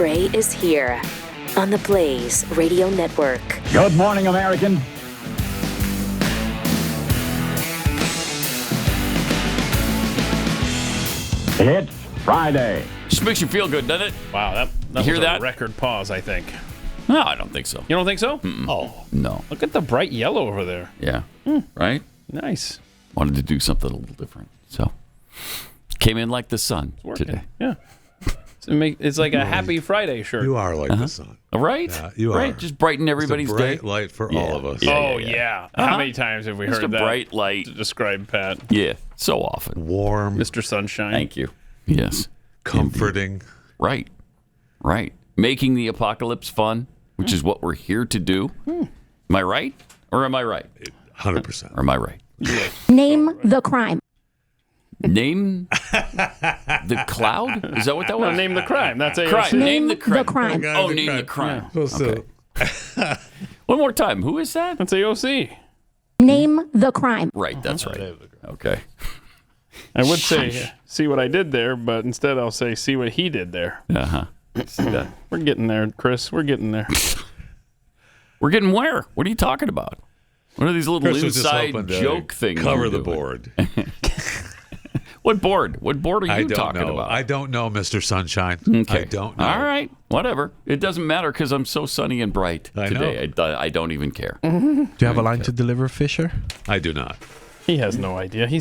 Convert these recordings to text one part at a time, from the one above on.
Gray is here on the Blaze Radio Network. Good morning, American. It's Friday. Just makes you feel good, doesn't it? Wow, that hear was that? a record pause, I think. No, I don't think so. You don't think so? Mm-mm. Oh, no. Look at the bright yellow over there. Yeah. Right? Nice. Wanted to do something a little different. So, came in like the sun today. Yeah. It's like a happy Friday shirt. You are like the sun. Right? You right? are. Just brighten everybody's it's a bright day. light for all of us. Yeah. How many times have we Just heard a that bright light. to describe Pat? Yeah, so often. Warm, Mr. Sunshine. Thank you. Yes. comforting. Right. Making the apocalypse fun, which is what we're here to do. Am I right? Or am I right? 100%. Or am I right? Name the crime. Name the cloud? Is that what that was? No, name the crime. That's a Crime. Name the crime. The crime. Oh, name the crime. So, One more time. Who is that? That's AOC. Name the crime. Right, that's right. Okay. I would say, see what I did there, but instead I'll say, see what he did there. Uh-huh. See that? We're getting there, Chris. We're getting there. We're getting where? What are you talking about? What are these little Chris was just inside hoping to joke things? cover you're the doing? board. What board? What board are you talking know. about? I don't know, Mr. Sunshine. Okay. I don't know. All right. Whatever. It doesn't matter because I'm so sunny and bright I today. I don't even care. Do you have a line to deliver, Fisher? I do not. He has no idea. He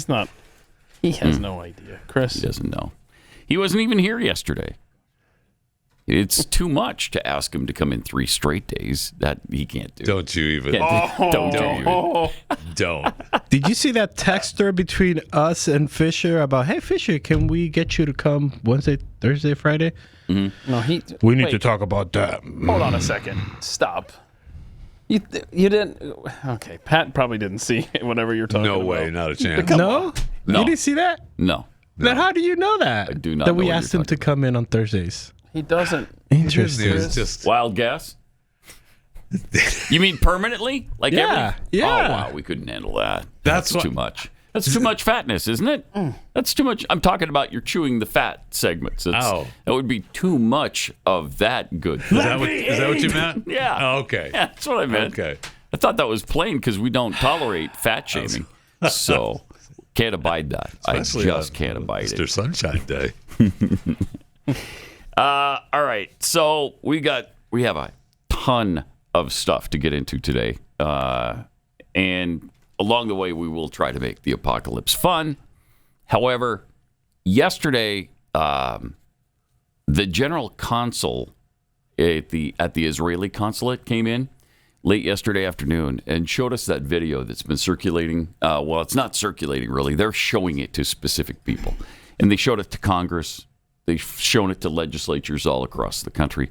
has no idea. Chris. He doesn't know. He wasn't even here yesterday. It's too much to ask him to come in 3 straight days. That he can't do. Don't you even. Don't you even. Don't. Did you see that texter between us and Fisher about, hey, Fisher, can we get you to come Wednesday, Thursday, Friday? No, We need to talk about that. Hold on a second. Stop. You didn't. Okay, Pat probably didn't see whatever you're talking No about. way. Not a chance. No? No. You didn't see that? No. Then how do you know that? I do not That know we what asked you're him to come in on Thursdays. He doesn't. Interesting. It was just. Wild guess? You mean permanently? Like Yeah, Oh, yeah. wow. We couldn't handle that. That's what- too much. That's too much fatness, isn't it? That's too much. I'm talking about you're chewing the fat segments. That would be too much of that good thing. Is that what you meant? Yeah. Oh, okay. Yeah, that's what I meant. Okay. I thought that was plain because we don't tolerate fat shaming. So can't abide that. Especially I just on can't abide Mr. it. Sunshine Day. All right. So we have a ton of stuff to get into today. And along the way, we will try to make the apocalypse fun. However, yesterday, the general consul at the Israeli consulate came in late yesterday afternoon and showed us that video that's been circulating. Well, it's not circulating, really. They're showing it to specific people. And they showed it to Congress. They've shown it to legislatures all across the country.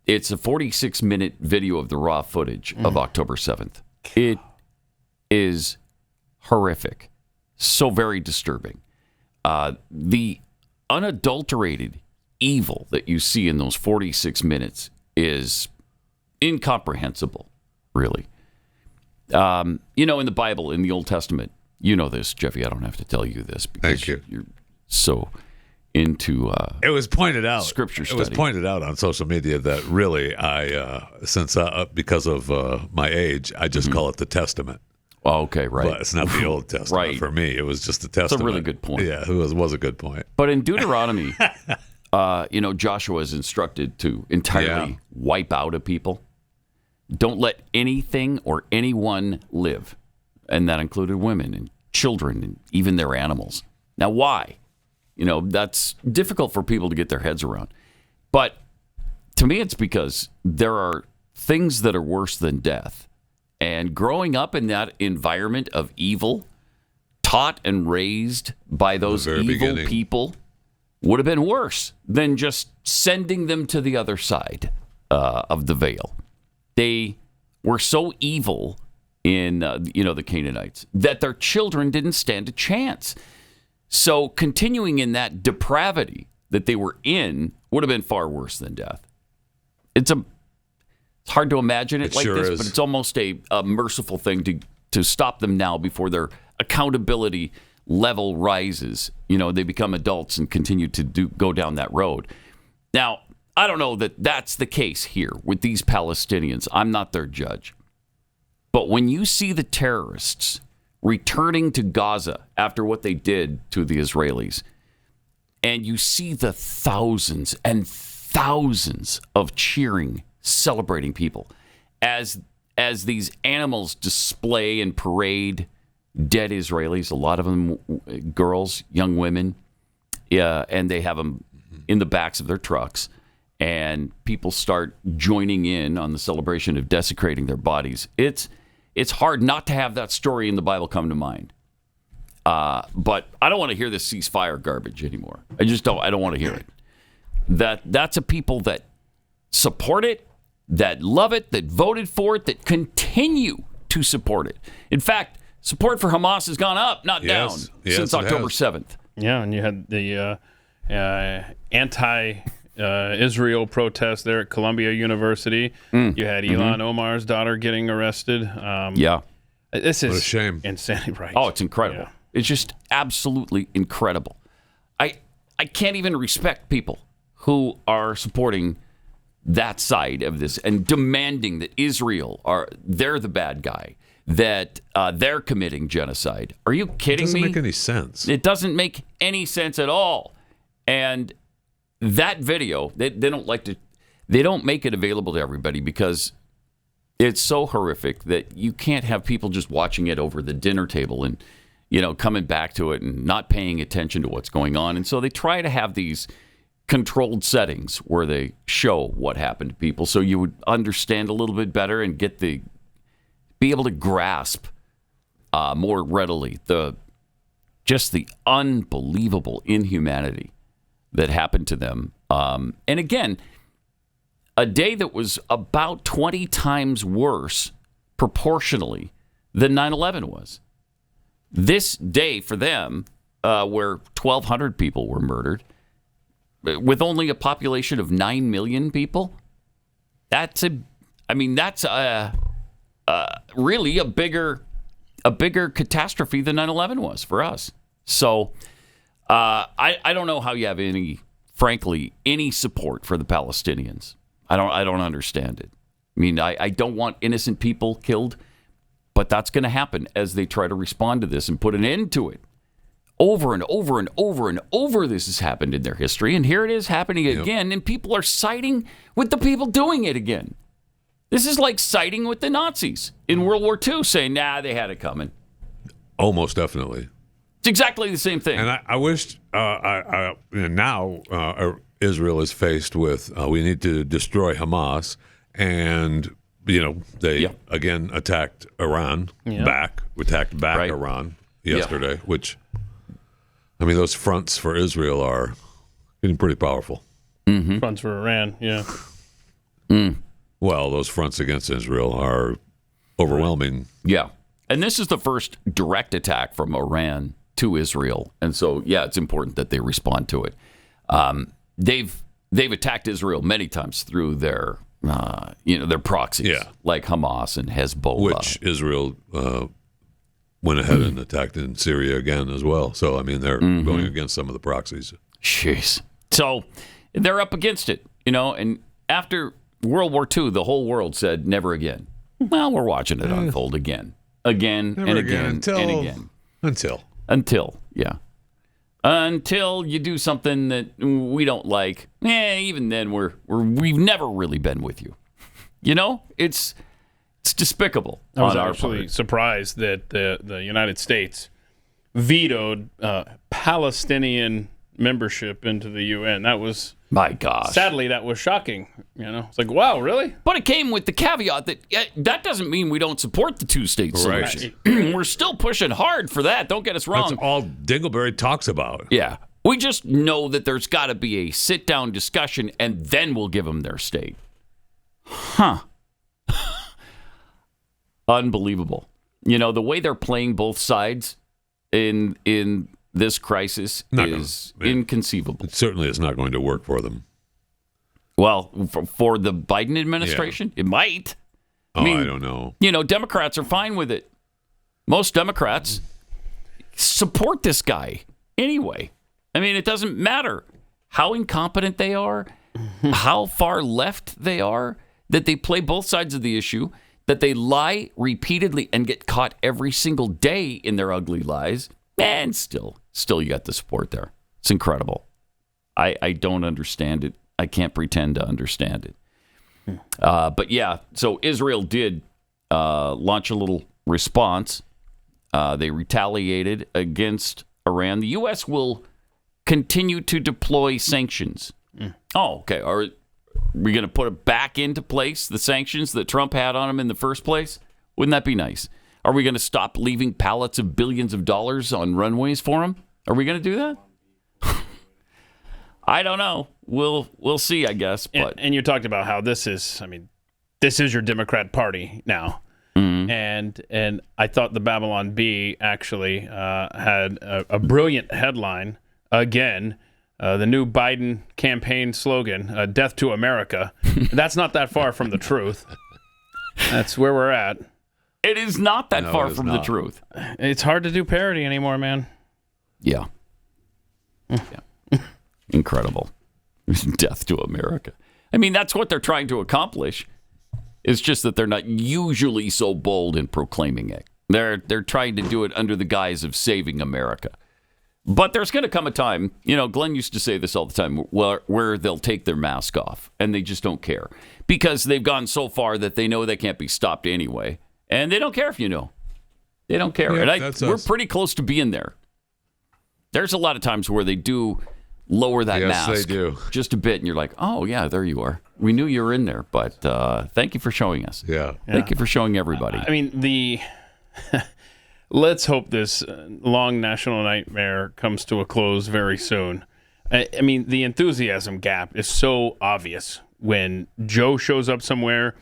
It's a 46-minute video of the raw footage of October 7th. It is horrific. So very disturbing. The unadulterated evil that you see in those 46 minutes is incomprehensible, really. In the Bible, in the Old Testament, you know this, Jeffy. I don't have to tell you this because Thank you. You're so into It was pointed out. Scripture It was study. pointed out on social media that really, because of my age, I just call it the Testament. Oh, okay, right. But it's not the Old Testament Right. for me. It was just the Testament. really good point. Yeah, it was a good point. But in Deuteronomy, Joshua is instructed to entirely wipe out a people. Don't let anything or anyone live. And that included women and children and even their animals. Now, why? That's difficult for people to get their heads around. But to me, it's because there are things that are worse than death. And growing up in that environment of evil, taught and raised by those evil beginning. people, would have been worse than just sending them to the other side of the veil. They were so evil in the Canaanites that their children didn't stand a chance. So continuing in that depravity that they were in would have been far worse than death. It's hard to imagine it like sure this, is. but it's almost a merciful thing to stop them now before their accountability level rises. They become adults and continue to go down that road. Now, I don't know that that's the case here with these Palestinians. I'm not their judge. But when you see the terrorists returning to Gaza after what they did to the Israelis, and you see the thousands and thousands of cheering, celebrating people as these animals display and parade dead Israelis, a lot of them girls, young women, and they have them in the backs of their trucks, and people start joining in on the celebration of desecrating their bodies. It's hard not to have that story in the Bible come to mind. But I don't want to hear this ceasefire garbage anymore. I just don't. I don't want to hear it. That's a people that support it, that love it, that voted for it, that continue to support it. In fact, support for Hamas has gone up, not down, since October 7th. Yeah, and you had the anti-Israel protest there at Columbia University. You had Ilhan Omar's daughter getting arrested. This is what a shame. Insanity, right? Oh, it's incredible. Yeah. It's just absolutely incredible. I can't even respect people who are supporting that side of this and demanding that they're the bad guy, that they're committing genocide. Are you kidding me? It doesn't make any sense. It doesn't make any sense at all. And that video, they don't make it available to everybody because it's so horrific that you can't have people just watching it over the dinner table and, coming back to it and not paying attention to what's going on. And so they try to have these controlled settings where they show what happened to people so you would understand a little bit better and be able to grasp more readily the unbelievable inhumanity that happened to them. And again, a day that was about 20 times worse proportionally than 9/11 was. This day for them, where 1,200 people were murdered, with only a population of 9 million people, that's really a bigger catastrophe than 9/11 was for us. So I don't know how you have any support for the Palestinians. I don't understand it. I mean, I don't want innocent people killed, but that's going to happen as they try to respond to this and put an end to it. Over and over and over and over this has happened in their history, and here it is happening again, and people are siding with the people doing it again. This is like siding with the Nazis in World War II, saying, nah, they had it coming. Almost definitely. It's exactly the same thing. And I wish now Israel is faced with we need to destroy Hamas, and they again attacked Iran attacked back Iran yesterday, which those fronts for Israel are getting pretty powerful. Mm-hmm. Fronts for Iran, yeah. Well, those fronts against Israel are overwhelming. Yeah. And this is the first direct attack from Iran to Israel. And so, it's important that they respond to it. They've attacked Israel many times through their proxies, like Hamas and Hezbollah. Which Israel went ahead and attacked in Syria again as well. So, they're going against some of the proxies. Jeez. So, they're up against it, and after World War II, the whole world said, never again. Well, we're watching it unfold again. Again and again and again. Until you do something that we don't like. Even then, we've never really been with you. It's despicable. I was actually surprised that the United States vetoed Palestinian membership into the UN. That was, my gosh. Sadly, that was shocking. It's like, wow, really? But it came with the caveat that that doesn't mean we don't support the two-state solution. Right. We're still pushing hard for that. Don't get us wrong. That's all Dingleberry talks about. Yeah. We just know that there's got to be a sit-down discussion, and then we'll give them their state. Huh. Unbelievable. The way they're playing both sides in this crisis is inconceivable. It certainly is not going to work for them. Well, for the Biden administration, it might. I don't know. Democrats are fine with it. Most Democrats support this guy anyway. It doesn't matter how incompetent they are, how far left they are, that they play both sides of the issue, that they lie repeatedly and get caught every single day in their ugly lies, and still you got the support there. It's incredible. I don't understand it. I can't pretend to understand it. But yeah, so Israel did launch a little response. They retaliated against Iran. The U.S. will continue to deploy sanctions. Oh, okay. Are we going to put it back into place, the sanctions that Trump had on them in the first place? Wouldn't that be nice? Are we going to stop leaving pallets of billions of dollars on runways for them? Are we going to do that? I don't know. We'll see, I guess. But and you talked about how this is your Democrat Party now. And I thought the Babylon Bee actually had a brilliant headline again. The new Biden campaign slogan, "Death to America." That's not that far from the truth. That's where we're at. it is not that far from the truth. It's hard to do parody anymore, man. Yeah. Incredible. Death to America. I mean, that's what they're trying to accomplish. It's just that they're not usually so bold in proclaiming it. They're trying to do it under the guise of saving America. But there's going to come a time, Glenn used to say this all the time, where they'll take their mask off and they just don't care because they've gone so far that they know they can't be stopped anyway. And they don't care if you know. They don't care. Yeah, and we're pretty close to being there. There's a lot of times where they do lower that mask. Yes, they do. Just a bit. And you're like, oh, yeah, there you are. We knew you were in there, but thank you for showing us. Yeah. Thank you for showing everybody. I mean, let's hope this long national nightmare comes to a close very soon. I mean, the enthusiasm gap is so obvious when Joe shows up somewhere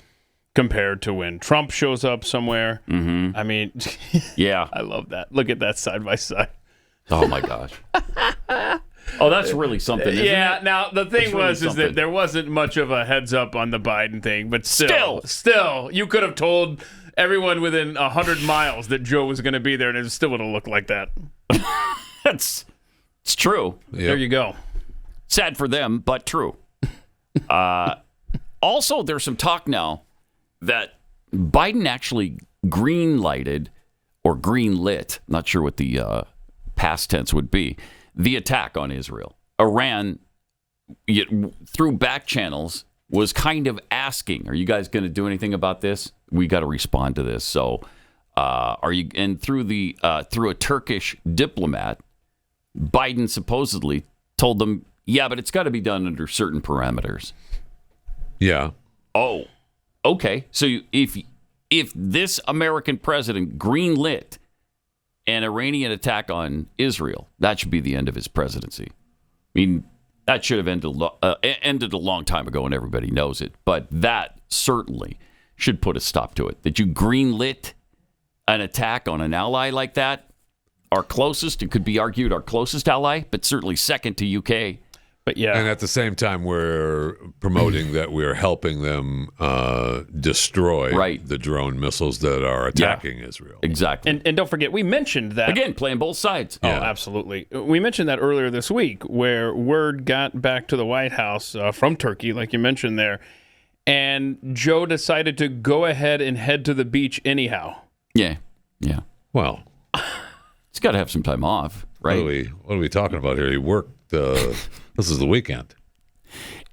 compared to when Trump shows up somewhere. Mm-hmm. I mean, yeah. I love that. Look at that side by side. Oh, my gosh. Oh, that's really something, isn't it? Now, the thing is that there wasn't much of a heads up on the Biden thing, but still, you could have told everyone within 100 miles that Joe was going to be there, and it still would have looked like that. It's true. Yep. There you go. Sad for them, but true. Also, there's some talk now that Biden actually green-lighted or green-lit, not sure what the past tense would be, the attack on Israel. Iran, through back channels, was kind of asking, are you guys going to do anything about this? We got to respond to this. So are you? And through a Turkish diplomat, Biden supposedly told them, yeah, but it's got to be done under certain parameters. Yeah. Oh, okay. So if this American president greenlit an Iranian attack on Israel, that should be the end of his presidency. I mean, that should have ended a long time ago, and everybody knows it. But that certainly should put a stop to it. That you greenlit an attack on an ally like that, our closest, it could be argued our closest ally, but certainly second to UK. But yeah, and at the same time, we're promoting that we're helping them destroy the drone missiles that are attacking Israel. Exactly. And don't forget, we mentioned that. Again, playing both sides. Oh, absolutely. We mentioned that earlier this week where word got back to the White House from Turkey, like you mentioned there, and Joe decided to go ahead and head to the beach anyhow. Yeah. Well, he's got to have some time off, right? What are we talking about here? He worked. This is the weekend.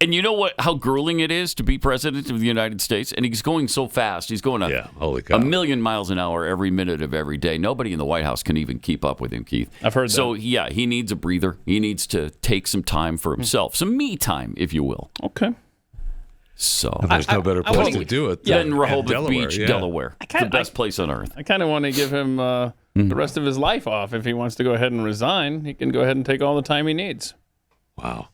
And you know how grueling it is to be president of the United States? And he's going so fast. He's going holy cow. 1,000,000 miles an hour every minute of every day. Nobody in the White House can even keep up with him, Keith. I've heard that. So, yeah, he needs a breather. He needs to take some time for himself. Some me time, if you will. Okay. So and there's no better place to do it than Rehoboth Beach, Delaware. It's the best place on earth. I kind of want to give him the rest of his life off. If he wants to go ahead and resign, he can go ahead and take all the time he needs. Wow.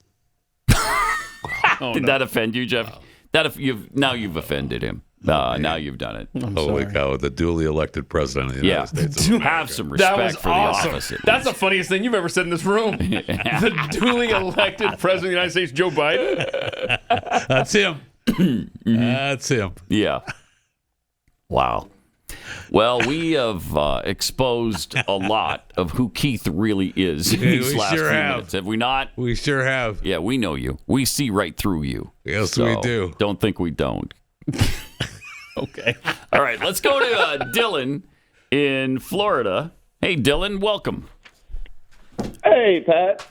Did that offend you, Jeff? Wow. You've offended him. Now you've done it. Holy cow, the duly elected president of the United States of America. Have some respect for awesome. the office. That's the funniest thing you've ever said in this room. The duly elected president of the United States, Joe Biden. That's him. That's him. Yeah. Wow. Well, we have exposed a lot of who Keith really is in these we last sure few have. minutes. Have we not? We sure have. Yeah, we know you. We see right through you. Yes, So, we do. Don't think we don't. Okay. All right, let's go to Dylan in Florida. Hey, Dylan, welcome. Hey, Pat.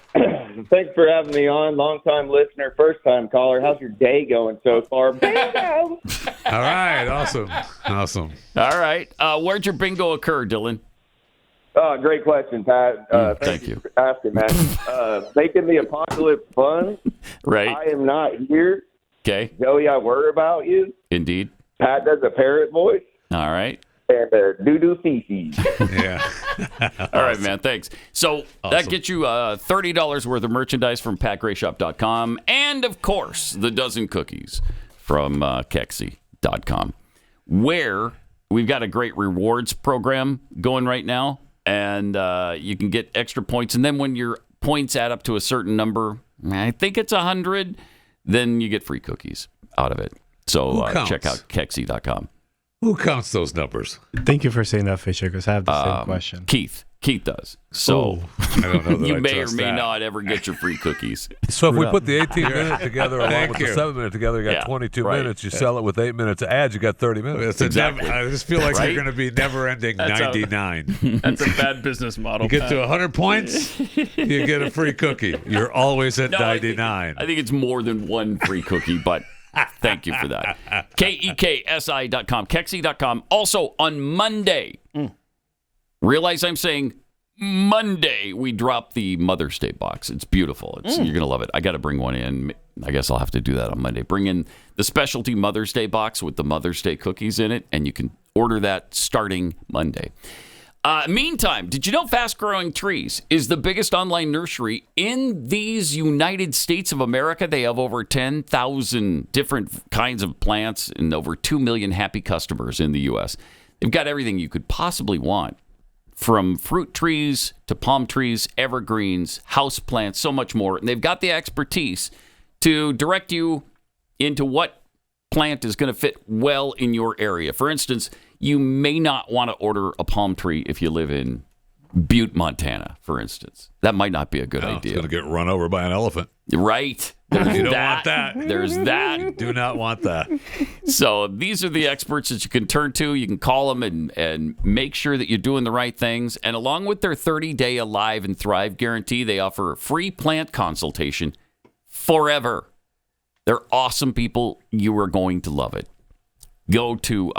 Thanks for having me on. Long-time listener, first-time caller. How's your day going so far? Bingo! All right. Awesome. Awesome. All right. Where'd your bingo occur, Dylan? Great question, Pat. Thank you. for asking, man. Making the apocalypse fun. Right. I am not here. Okay. Joey, I worry about you. Indeed. Pat does a parrot voice. All right. And doo-doo feces. Yeah. All right, man. Thanks. So that gets you $30 worth of merchandise from PatGrayShop.com and, of course, the dozen cookies from Kexi.com, where we've got a great rewards program going right now, and you can get extra points. And then when your points add up to a certain number, I think it's 100, then you get free cookies out of it. So check out Kexi.com. Who counts those numbers? Thank you for saying that, Fisher, because I have the same question. Keith does. So I don't know that you I may or trust may that. not ever get your free cookies. So if we put the 18-minute together along Thank with you. the 7-minute together, you got Yeah, 22 right. minutes. You sell it with 8 minutes of ads, you got 30 minutes. It's a Exactly. I just feel like Right? you're going to be never-ending That's how- 99. That's a bad business model. You get Pat. to 100 points, you get a free cookie. You're always at No, 99. I think it's more than one free cookie, but thank you for that. KEKSI.com, Kexi.com. Also on Monday, realize I'm saying Monday, we drop the Mother's Day box. It's beautiful. You're going to love it. I got to bring one in. I guess I'll have to do that on Monday. Bring in the specialty Mother's Day box with the Mother's Day cookies in it, and you can order that starting Monday. Meantime, did you know Fast Growing Trees is the biggest online nursery in these United States of America? They have over 10,000 different kinds of plants and over 2 million happy customers in the U.S. They've got everything you could possibly want, from fruit trees to palm trees, evergreens, house plants, so much more. And they've got the expertise to direct you into what plant is going to fit well in your area. For instance, you may not want to order a palm tree if you live in Butte, Montana, for instance. That might not be a good It's idea. going to get run over by an elephant. Right. There's You don't want that. There's that. Do not want that. So these are the experts that you can turn to. You can call them and make sure that you're doing the right things. And along with their 30-day Alive and Thrive guarantee, they offer a free plant consultation forever. They're awesome people. You are going to love it. Go to,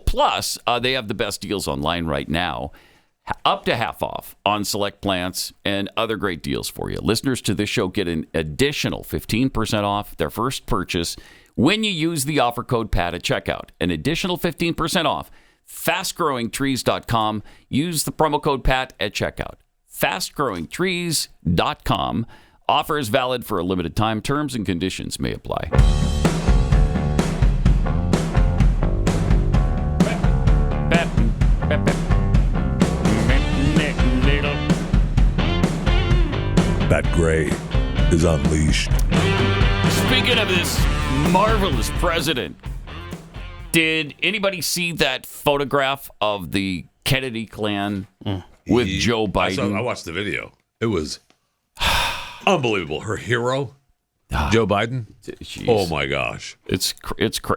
plus they have the best deals online right now. Up to half off on select plants and other great deals for you. Listeners to this show get an additional 15% off their first purchase when you use the offer code PAT at checkout. An additional 15% off. FastGrowingTrees.com. Use the promo code PAT at checkout. FastGrowingTrees.com. Offer is valid for a limited time. Terms and conditions may apply. Pat Gray is unleashed. Speaking of this marvelous president, did anybody see that photograph of the Kennedy clan with Joe Biden? I watched the video. It was unbelievable. Her hero, Joe Biden. Jeez. Oh my gosh.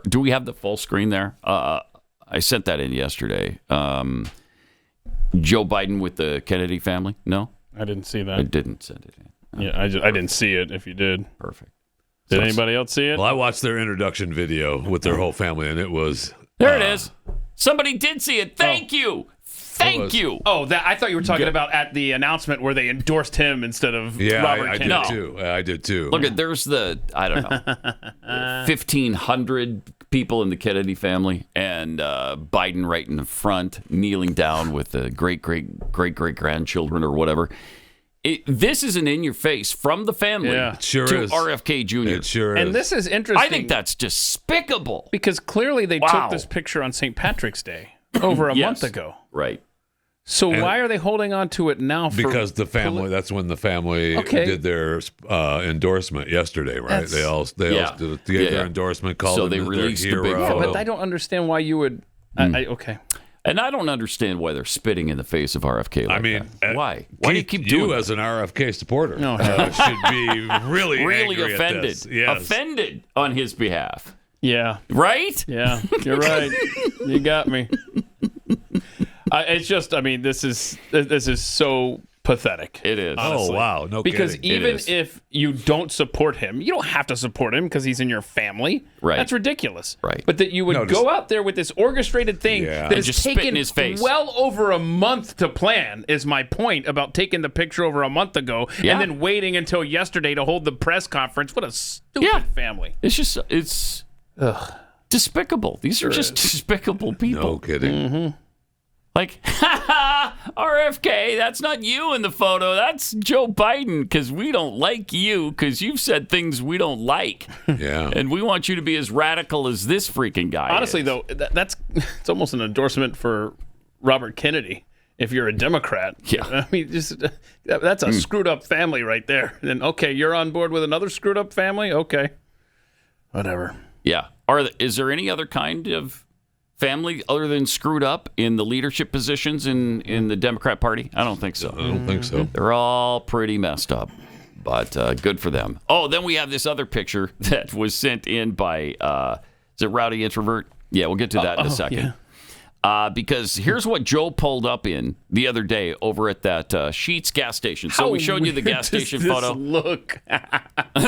Do we have the full screen there? I sent that in yesterday. Joe Biden with the Kennedy family? No, I didn't see I that. didn't send it in. Yeah, I didn't see it. If you did, Perfect. did anybody else see it? Well, I watched their introduction video with their whole family, and it was There it is. Somebody did see it. Thank you. Thank was- you. Oh, that I thought you were talking about at the announcement where they endorsed him instead of Robert I Kennedy. did too. I did too. Look at there's the I don't know 1,500 people in the Kennedy family, and Biden right in the front, kneeling down with the great grandchildren or whatever. This is an in your face from the family Yeah. It sure to is. RFK Jr. It sure is. And this is interesting. I think that's despicable. because clearly they Wow. took this picture on St. Patrick's Day over a Yes. month ago. Right. So why are they holding on to it now? because the family. That's when the family Okay. did their endorsement yesterday, right? That's- They all Yeah. gave Yeah, their yeah. endorsement, called So him they their released the hero. big yeah, photo. but I don't understand why you would. Okay. And I don't understand why they're spitting in the face of RFK like that. Why? Why do you keep Keith, doing you that? as an RFK supporter No. should be really angry offended. At this. Yes. Offended on his behalf. Yeah. Right? Yeah, you're right. You got me. It's just, I mean, this is so pathetic. It is. Honestly. Oh, wow. No Because kidding. even if you don't support him, you don't have to support him because he's in your family. Right. That's ridiculous. Right. But that you would go out there with this orchestrated thing Yeah. that And has just spit in taken his face. well over a month to plan is my point about taking the picture over a month ago Yeah. and then waiting until yesterday to hold the press conference. What a stupid family. It's just, it's despicable. These are just despicable people. No kidding. Like, RFK, that's not you in the photo. That's Joe Biden because we don't like you because you've said things we don't like. Yeah. And we want you to be as radical as this freaking guy Honestly, is. though, it's almost an endorsement for Robert Kennedy. If you're a Democrat, Yeah. I mean, that's a screwed up family right there. And okay, you're on board with another screwed up family. Okay, whatever. Yeah. Is there any other kind of family other than screwed up in the leadership positions in the Democrat Party? I don't think so. I don't think so. They're all pretty messed up, but good for them. Oh, then we have this other picture that was sent in by, is it Rowdy Introvert? Yeah, we'll get to that in a second. Yeah. Because here's what Joe pulled up in the other day over at that Sheetz gas station. So we showed you the gas station photo. Look.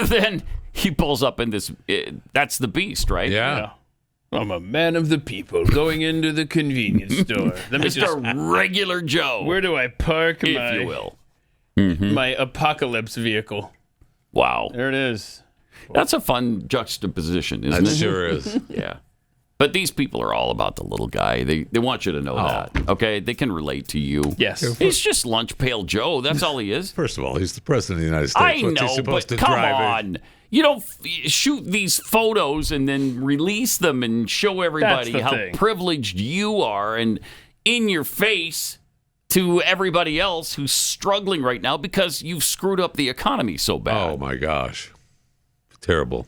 Then he pulls up in this. That's the beast, right? Yeah. I'm a man of the people going into the convenience store. Let me Just a regular Joe. Where do I park if you will. my apocalypse vehicle? Wow. There it is. That's a fun juxtaposition, isn't That it? sure is. Yeah. But these people are all about the little guy. They want you to know that. Okay? They can relate to you. Yes. He's just lunch pail Joe. That's all he is. First of all, he's the president of the United States. I What's he know, supposed but to come drive it? on. You don't shoot these photos and then release them and show everybody That's the how thing. privileged you are and in your face to everybody else who's struggling right now because you've screwed up the economy so bad. Oh, my gosh. Terrible.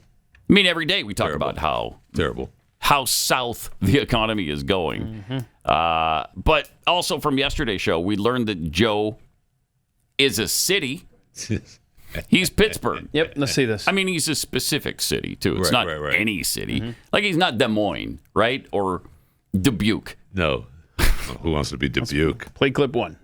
I mean, every day we talk Terrible. about Terrible. how south the economy is going. But also from yesterday's show, we learned that Joe is a city. He's Pittsburgh. Yep. Let's see this. I mean, he's a specific city, too. It's Right, not right. any city. Like, he's not Des Moines, right? Or Dubuque. No. Who wants to be Dubuque? Play clip 1.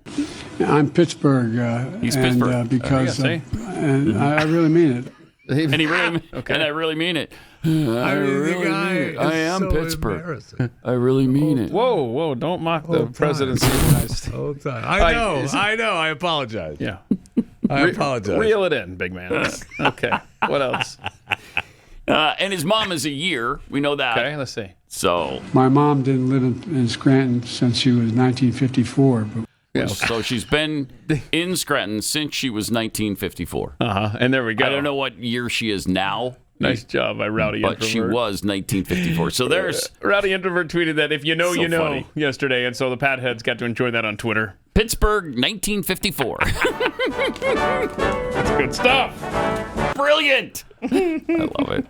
I'm Pittsburgh, He's and Pittsburgh. because Yeah, and I really mean it. And he really, and I really mean it. I really mean it. I am Pittsburgh. I really mean it. Whoa! Don't mock the presidency of the United States. Whole time. I know. I apologize. Yeah. I apologize. Reel it in, big man. Okay. What else? And his mom is a year. We know that. Okay. Let's see. So, My mom didn't live in Scranton since she was 1954, but so she's been in Scranton since she was 1954. And there we go. I don't know what year she is now. Nice job by Rowdy But Introvert. she was 1954. So there's Rowdy Introvert tweeted that if you know, So you know funny. yesterday, and so the Pat heads got to enjoy that on Twitter. Pittsburgh 1954. That's good stuff. Brilliant. I love it.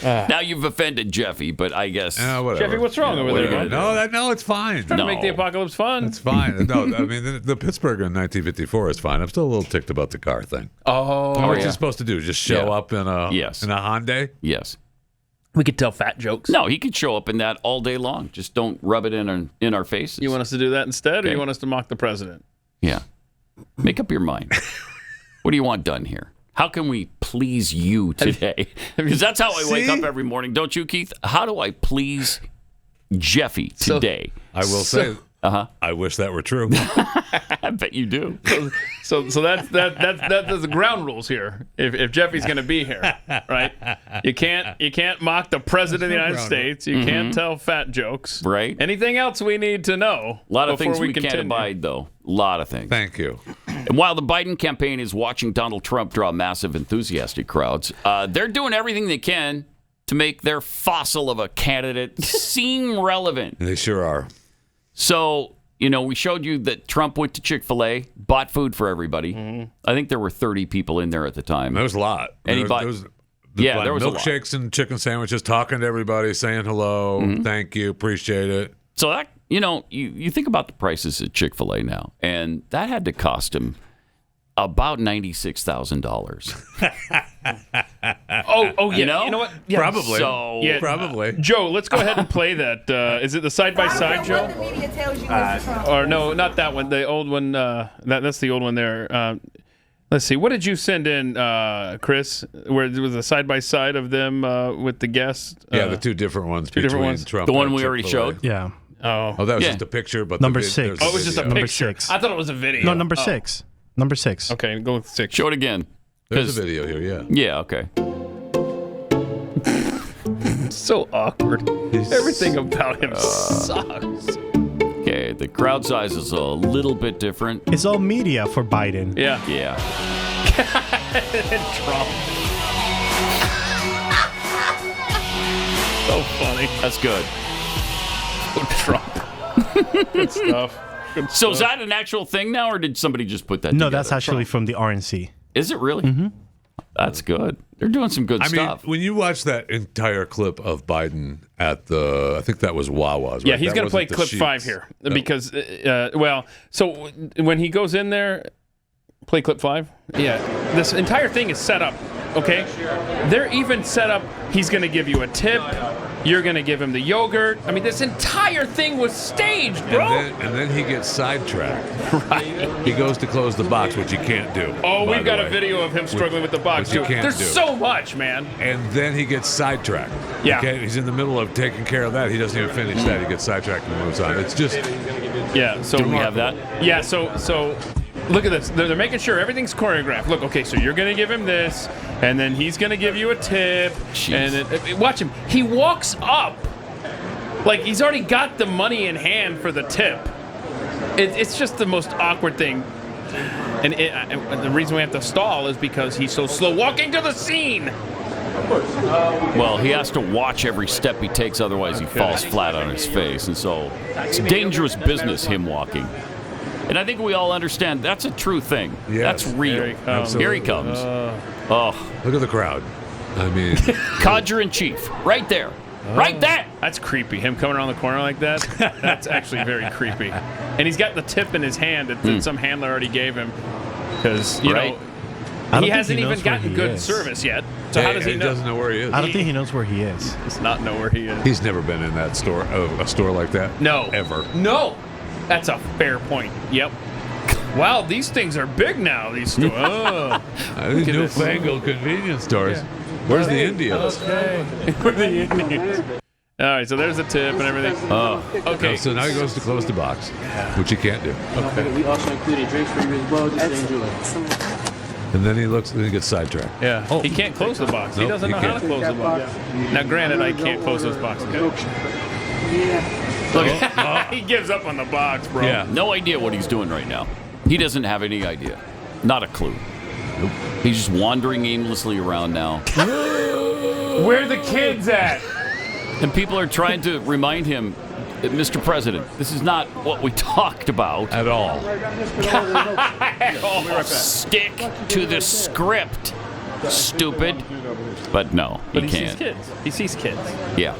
Now you've offended Jeffy, but I guess Whatever. Jeffy, what's wrong over there, whatever. man? No, it's fine. Trying to make the apocalypse fun. It's fine. No, I mean the Pittsburgh in 1954 is fine. I'm still a little ticked about the car thing. What you supposed to do? Just show up in a in a Hyundai? Yes. We could tell fat jokes. No, he could show up in that all day long. Just don't rub it in our faces. You want us to do that instead, or Okay. you want us to mock the president? Yeah. Make up your mind. What do you want done here? How can we please you today? Because that's how I wake up every morning, don't you, Keith? How do I please Jeffy today? I will say, I wish that were true. I bet you do. So that's the ground rules here. If Jeffy's going to be here, right? You can't mock the president of the United States. You can't tell fat jokes. Right. Anything else we need to know? A lot of before things we continue? can't abide, though. A lot of things. Thank you. And while the Biden campaign is watching Donald Trump draw massive enthusiastic crowds, they're doing everything they can to make their fossil of a candidate seem relevant. They sure are. So, we showed you that Trump went to Chick-fil-A, bought food for everybody. I think there were 30 people in there at the time. There was a lot. And he there bought was Yeah, there was a lot. milkshakes and chicken sandwiches, talking to everybody, saying hello, thank you, appreciate it. So that, you think about the prices at Chick-fil-A now, and that had to cost him about $96,000. Oh yeah. You know what? Yeah. Probably. So, probably. Joe, let's go ahead and play that. Is it the side-by-side, Joe? What the media tells you, Mr. Trump. Or no, not that one. The old one. That's the old one there. Let's see. What did you send in, Chris? Where it was a side-by-side of them with the guests? Yeah, the two different ones. Two different between ones. Trump The one and we already Chick-fil-A. showed? Yeah. Oh, that was just a picture, but Number the 6. Oh, it was just a Number picture. 6. I thought it was a video. No, number 6. Number 6. Okay, go with 6. Show it again. There's a video here, yeah. Yeah, okay. So awkward. Everything about him sucks. Okay, the crowd size is a little bit different. It's all media for Biden. Yeah. Yeah. Trump. So funny. That's good. Trump. Good stuff. Good So is stuff. that an actual thing now, or did somebody just put that No, together? that's actually from the RNC. Is it really? Mm-hmm. That's good. They're doing some good I mean, stuff. when you watch that entire clip of Biden at I think that was Wawa's, right? Yeah, he's going to play That clip wasn't the 5 Sheetz. here because, so when he goes in there, play clip 5. Yeah, this entire thing is set up. Okay, they're even set up. He's going to give you a tip. You're going to give him the yogurt. I mean, this entire thing was staged, bro. And then he gets sidetracked. Right. He goes to close the box, which he can't do. Oh, by we've the got a way. video of him struggling with the box, Which you too. can't There's do. so much, man. And then he gets sidetracked. Yeah. Okay, he's in the middle of taking care of that. He doesn't even finish that. He gets sidetracked and moves on. It's just. Yeah. So Do we have that? Yeah. So look at this. They're making sure everything's choreographed. Look. Okay. So you're gonna give him this, and then he's gonna give you a tip. Jeez. And then, watch him. He walks up like he's already got the money in hand for the tip. It's just the most awkward thing. And the reason we have to stall is because he's so slow walking to the scene. Well, he has to watch every step he takes, otherwise he falls flat on his face. And so it's dangerous business, him walking. And I think we all understand that's a true thing. Yes. That's real. Here he comes. Oh, Look at the crowd. I mean, Codger in chief, right there. Right there. That's creepy. Him coming around the corner like that. That's actually very creepy. And he's got the tip in his hand that some handler already gave him. Because, you Right. know, I don't he think hasn't he even knows where gotten he good is. service yet. So how does he he know? doesn't know where he is. I don't think he knows where he is. Does not know where he is. He's never been in that store, a store like that. No. Ever. No. That's a fair point. Yep. Wow, these things are big now, these stores. Oh. These at this. newfangled convenience stores. Where's the Indians? Okay. Where are the Indians? All right, so there's the tip and everything. Okay. So now he goes to close the box, which he can't do. We also included drinks for you as well. Just enjoy. And then he looks and he gets sidetracked. Yeah. He can't close the box. He Nope, doesn't he know how to can't. close the box. Now, granted, I can't close those boxes. Look, he gives up on the box, bro. Yeah. No idea what he's doing right now. He doesn't have any idea. Not a clue. Nope. He's just wandering aimlessly around now. Where are the kids at? And people are trying to remind him, Mr. President, this is not what we talked about. At all. Stick to the script, stupid. But no, he But he can't. sees kids. He sees kids. Yeah.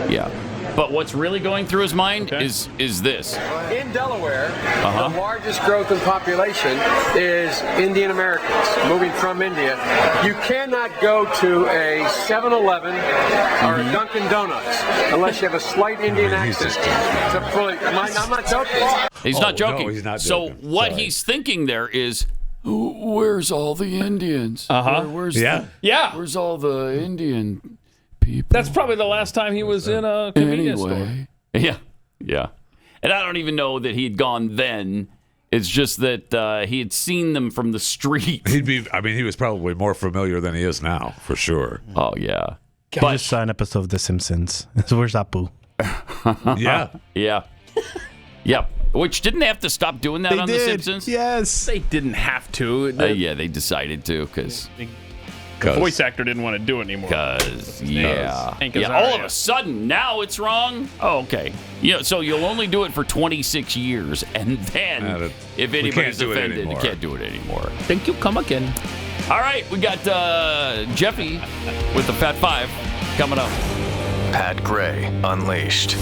Yeah. But what's really going through his mind is this. In Delaware, Uh-huh. the largest growth in population is Indian Americans moving from India. You cannot go to a 7-Eleven or a Dunkin' Donuts unless you have a slight Indian accent. I'm not joking. He's not joking. No, he's not so joking. what Sorry. he's thinking there is, where's all the Indians? Uh-huh. Where's Yeah. Yeah. Where's all the Indian people? That's probably the last time he was in a convenience store. Yeah. Yeah. And I don't even know that he'd gone then. It's just that he had seen them from the street. He was probably more familiar than he is now, for sure. Oh, yeah. I just saw an episode of The Simpsons. So where's Apu? Yeah. Yeah. Yep. Which didn't they have to stop doing that on The Simpsons? Yes. They didn't have to. Yeah, they decided to because The voice actor didn't want to do it anymore. Yeah. Hank Yeah. Azaria. All of a sudden, now it's wrong. Oh, okay. Yeah. So you'll only do it for 26 years, and then if anybody's do it offended, you anymore. can't do it anymore. Thank you. Come again. All right, we got Jeffy with the Fat Five coming up. Pat Gray Unleashed.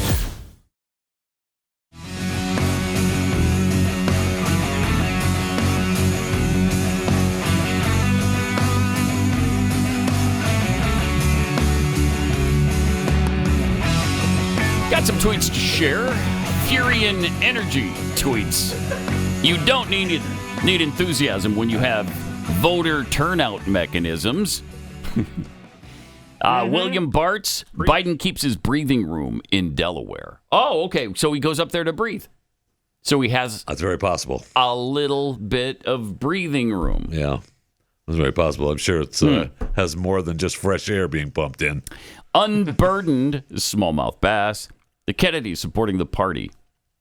Got some tweets to share. Furian Energy tweets. You don't need enthusiasm when you have voter turnout mechanisms. William Bartz, Biden keeps his breathing room in Delaware. Oh, okay. So he goes up there to breathe. So he has... That's very possible. A little bit of breathing room. Yeah. That's very possible. I'm sure it's has more than just fresh air being pumped in. Unburdened smallmouth bass. The Kennedys supporting the party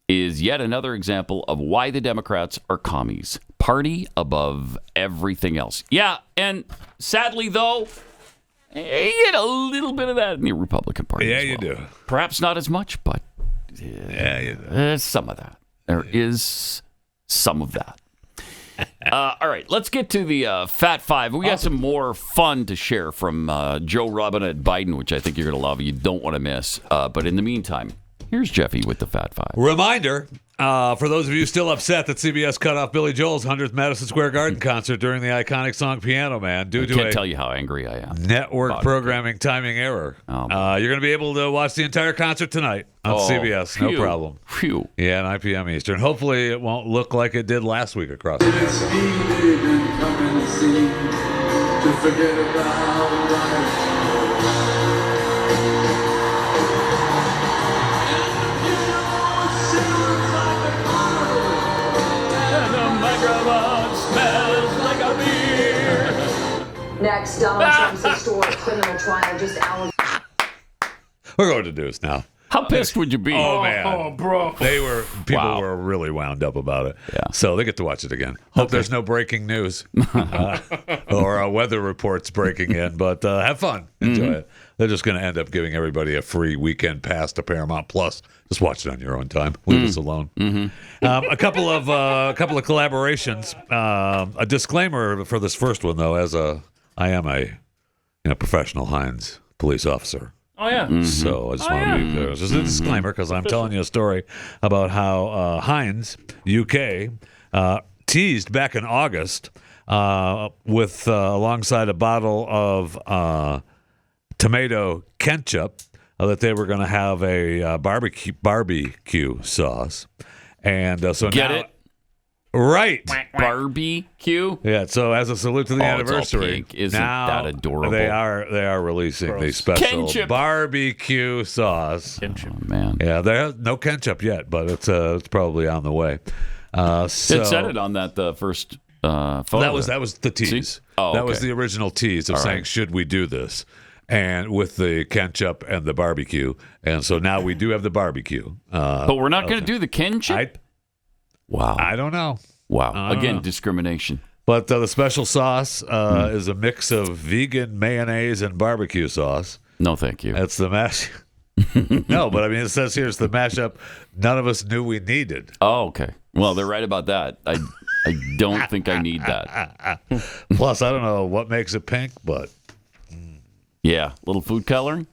is yet another example of why the Democrats are commies. Party above everything else. Yeah, and sadly, though, you get a little bit of that in the Republican Party. Yeah, as well. you do. Perhaps not as much, but yeah, you do. There's some of that. There is some of that. All right, let's get to the Fat Five. We got some more fun to share from Joe Robin at Biden, which I think you're going to love. You don't want to miss. But in the meantime, here's Jeffy with the Fat Five. Reminder, for those of you still upset that CBS cut off Billy Joel's 100th Madison Square Garden concert during the iconic song Piano Man due to can't tell you how angry I am. Network programming timing error. You're going to be able to watch the entire concert tonight on CBS. No problem. Phew. Yeah, 9 p.m. Eastern. Hopefully it won't look like it did last week across the Next, Donald Trump's historic criminal trial just hours. We're going to news now. How pissed would you be? Oh, man. Bro. People were really wound up about it. Yeah. So they get to watch it again. Hope there's no breaking news or weather reports breaking in, but have fun. Enjoy it. They're just going to end up giving everybody a free weekend pass to Paramount Plus. Just watch it on your own time. Leave us alone. A couple of collaborations. A disclaimer for this first one, though, I am a professional Heinz police officer. Oh, yeah. So I just want to leave there. Just a disclaimer because I'm telling you a story about how Heinz, UK, teased back in August with alongside a bottle of tomato ketchup that they were going to have a barbecue sauce. And so Get now... it? Right. Barbecue? Yeah, so as a salute to the anniversary, Isn't now that adorable? They are releasing the special Ketchup. Barbecue sauce. Ketchup. Oh, man. Yeah, there's no ketchup yet, but it's probably on the way. So It said it on that first photo. that was the tease. See? Oh, that was okay. the original tease of saying, should we do this? And with the ketchup and the barbecue. And so now we do have the barbecue. But we're not going to do the ketchup? Wow. I don't know. Wow. Again, discrimination. But the special sauce is a mix of vegan mayonnaise and barbecue sauce. No, thank you. It's the mash. No, but I mean, it says here it's the mashup none of us knew we needed. Oh, okay. Well, they're right about that. I don't think I need that. Plus, I don't know what makes it pink, but... Yeah, little food coloring,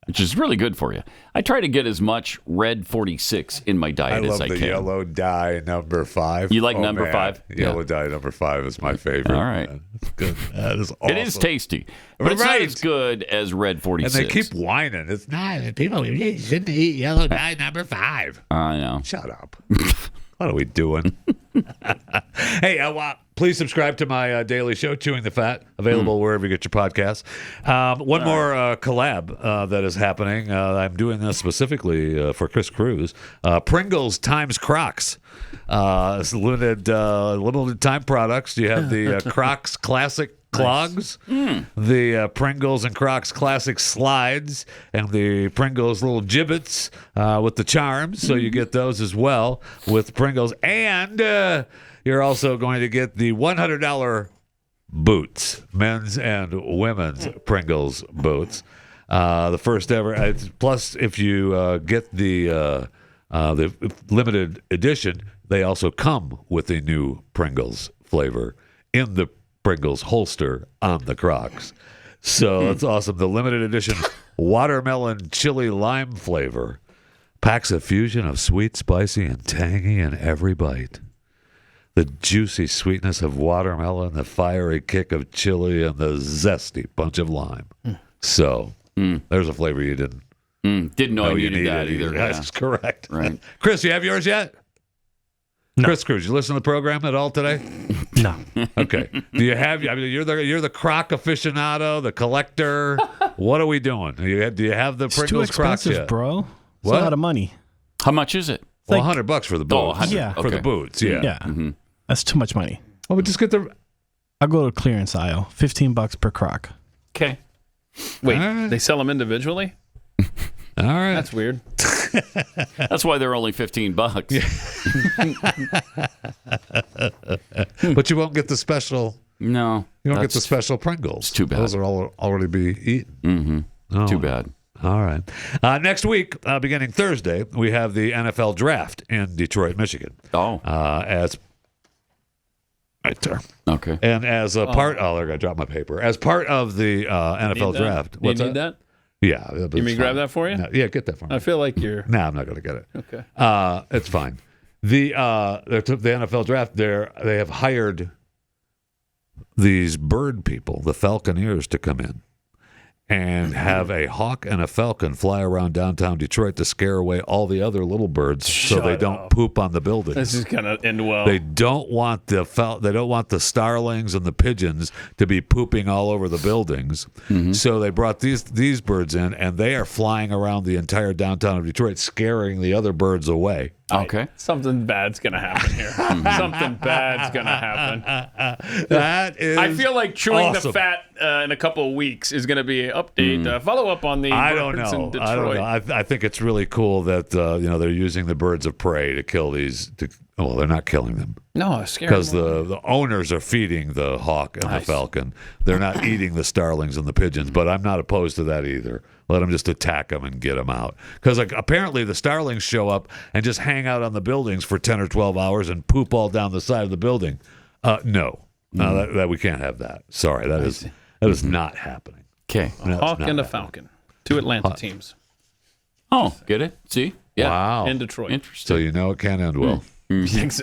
which is really good for you. I try to get as much red 46 in my diet as I can. I love the yellow dye number 5. You like number 5? Yellow dye number 5 is my favorite. All right. That's good. That is awesome. It is tasty, but it's not as good as red 46. And they keep whining. It's not. People shouldn't eat yellow dye number 5. I know. Shut up. What are we doing? Hey, please subscribe to my daily show, Chewing the Fat, available wherever you get your podcasts. One more collab that is happening. I'm doing this specifically for Chris Cruz. Pringles times Crocs. It's limited time products. You have the Crocs Classic Clogs, the Pringles and Crocs Classic Slides, and the Pringles little gibbets with the charms. So you get those as well with Pringles. And you're also going to get the $100 boots, men's and women's Pringles boots. The first ever. Plus, if you get the limited edition, they also come with a new Pringles flavor in the Pringles holster on the Crocs. So that's awesome. The limited edition watermelon chili lime flavor packs a fusion of sweet, spicy, and tangy in every bite. The juicy sweetness of watermelon, the fiery kick of chili, and the zesty punch of lime. So there's a flavor you didn't know you needed that either. That's correct. Right. Chris, you have yours yet? No. Chris Cruz, you listen to the program at all today? No. Okay. Do you have? I mean, you're the Croc aficionado, the collector. What are we doing? Do you have the It's Pringles too Crocs expensive, yet? bro. It's What? a lot of money. How much is it? Well, $100 for the boots. $100. Yeah. For the boots. Yeah. Yeah. That's too much money. Well, we just get the. I'll go to clearance aisle. $15 per Croc. Okay. Wait, All right. they sell them individually? All right. That's weird. That's why they're only $15. But you won't get the special. No. You don't get the special Pringles. It's too bad. Those are all already be eaten. Oh. Too bad. All right. Next week, beginning Thursday, we have the NFL Draft in Detroit, Michigan. Oh. As right there. Okay. And as a part, I dropped my paper. As part of the NFL Draft. You need that? Yeah. You mean grab that for you? No, yeah, get that for me. I feel like you're. No, I'm not going to get it. Okay. It's fine. The NFL Draft, they have hired these bird people, the falconeers, to come in and have a hawk and a falcon fly around downtown Detroit to scare away all the other little birds so they don't poop on the buildings. This is going to end well. They don't want the starlings and the pigeons to be pooping all over the buildings. So they brought these birds in, and they are flying around the entire downtown of Detroit, scaring the other birds away. Okay. Something bad's going to happen here. Something bad's going to happen. That is I feel like chewing awesome. the fat in a couple of weeks is going to be an update. Follow up on the I don't birds in know. Detroit. I don't know. I think it's really cool that they're using the birds of prey to kill these. Well, they're not killing them. No, it's scary. Because the owners are feeding the hawk and the falcon. They're not eating the starlings and the pigeons, but I'm not opposed to that either. Let them just attack them and get them out. Because apparently the starlings show up and just hang out on the buildings for 10 or 12 hours and poop all down the side of the building. No, that we can't have that. Sorry, that is not happening. Okay. Hawk and a falcon. 2 Atlanta teams. Oh, get it? See? Yeah. Wow. In Detroit. Interesting. So you know it can't end well.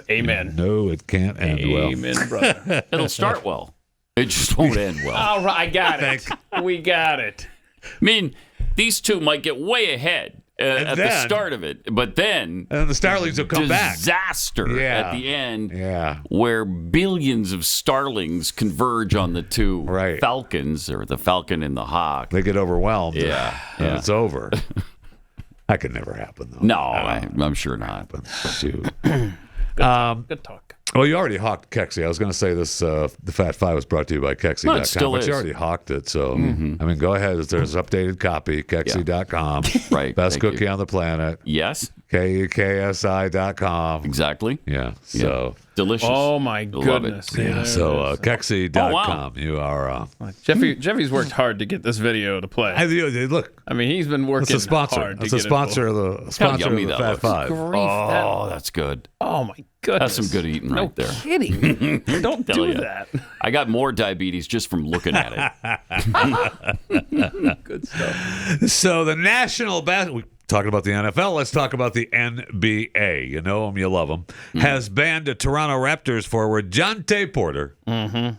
Amen. No, it can't end well. Amen, brother. It'll start well. It just won't end well. All right, I got it. We got it. I mean, these two might get way ahead at the start of it, but then And the starlings will come back. Disaster Yeah. at the end, Yeah. where billions of starlings converge on the two falcons, or the falcon and the hawk. They get overwhelmed. Yeah. And it's over. That could never happen, though. No, I'm sure not. Shoot. Good talk. Well, you already hawked Kexi. I was going to say this, the Fat Five was brought to you by Kexi.com, No, it still but is. you already hawked it. So, I mean, go ahead. There's updated copy, Kexi.com. Right. Best Thank cookie you. on the planet. Yes, KUKSI.com. exactly. Yeah. So, Delicious. Oh, my Love it. goodness. yeah. So, Kexi.com. Oh, wow. You are. Jeffy's worked hard to get this video to play. Look. I mean, he's been working It's a sponsor. hard to It's a get it sponsor of the sponsor of yummy the that Fat looks. Five. Oh, that's good. Oh, my goodness. That's some good eating no right there. kidding. Don't Tell do ya. that. I got more diabetes just from looking at it. Good stuff. So the national we talking about the NFL. Let's talk about the NBA. You know them, you love them. Has banned a Toronto Raptors forward Jonte Porter. Some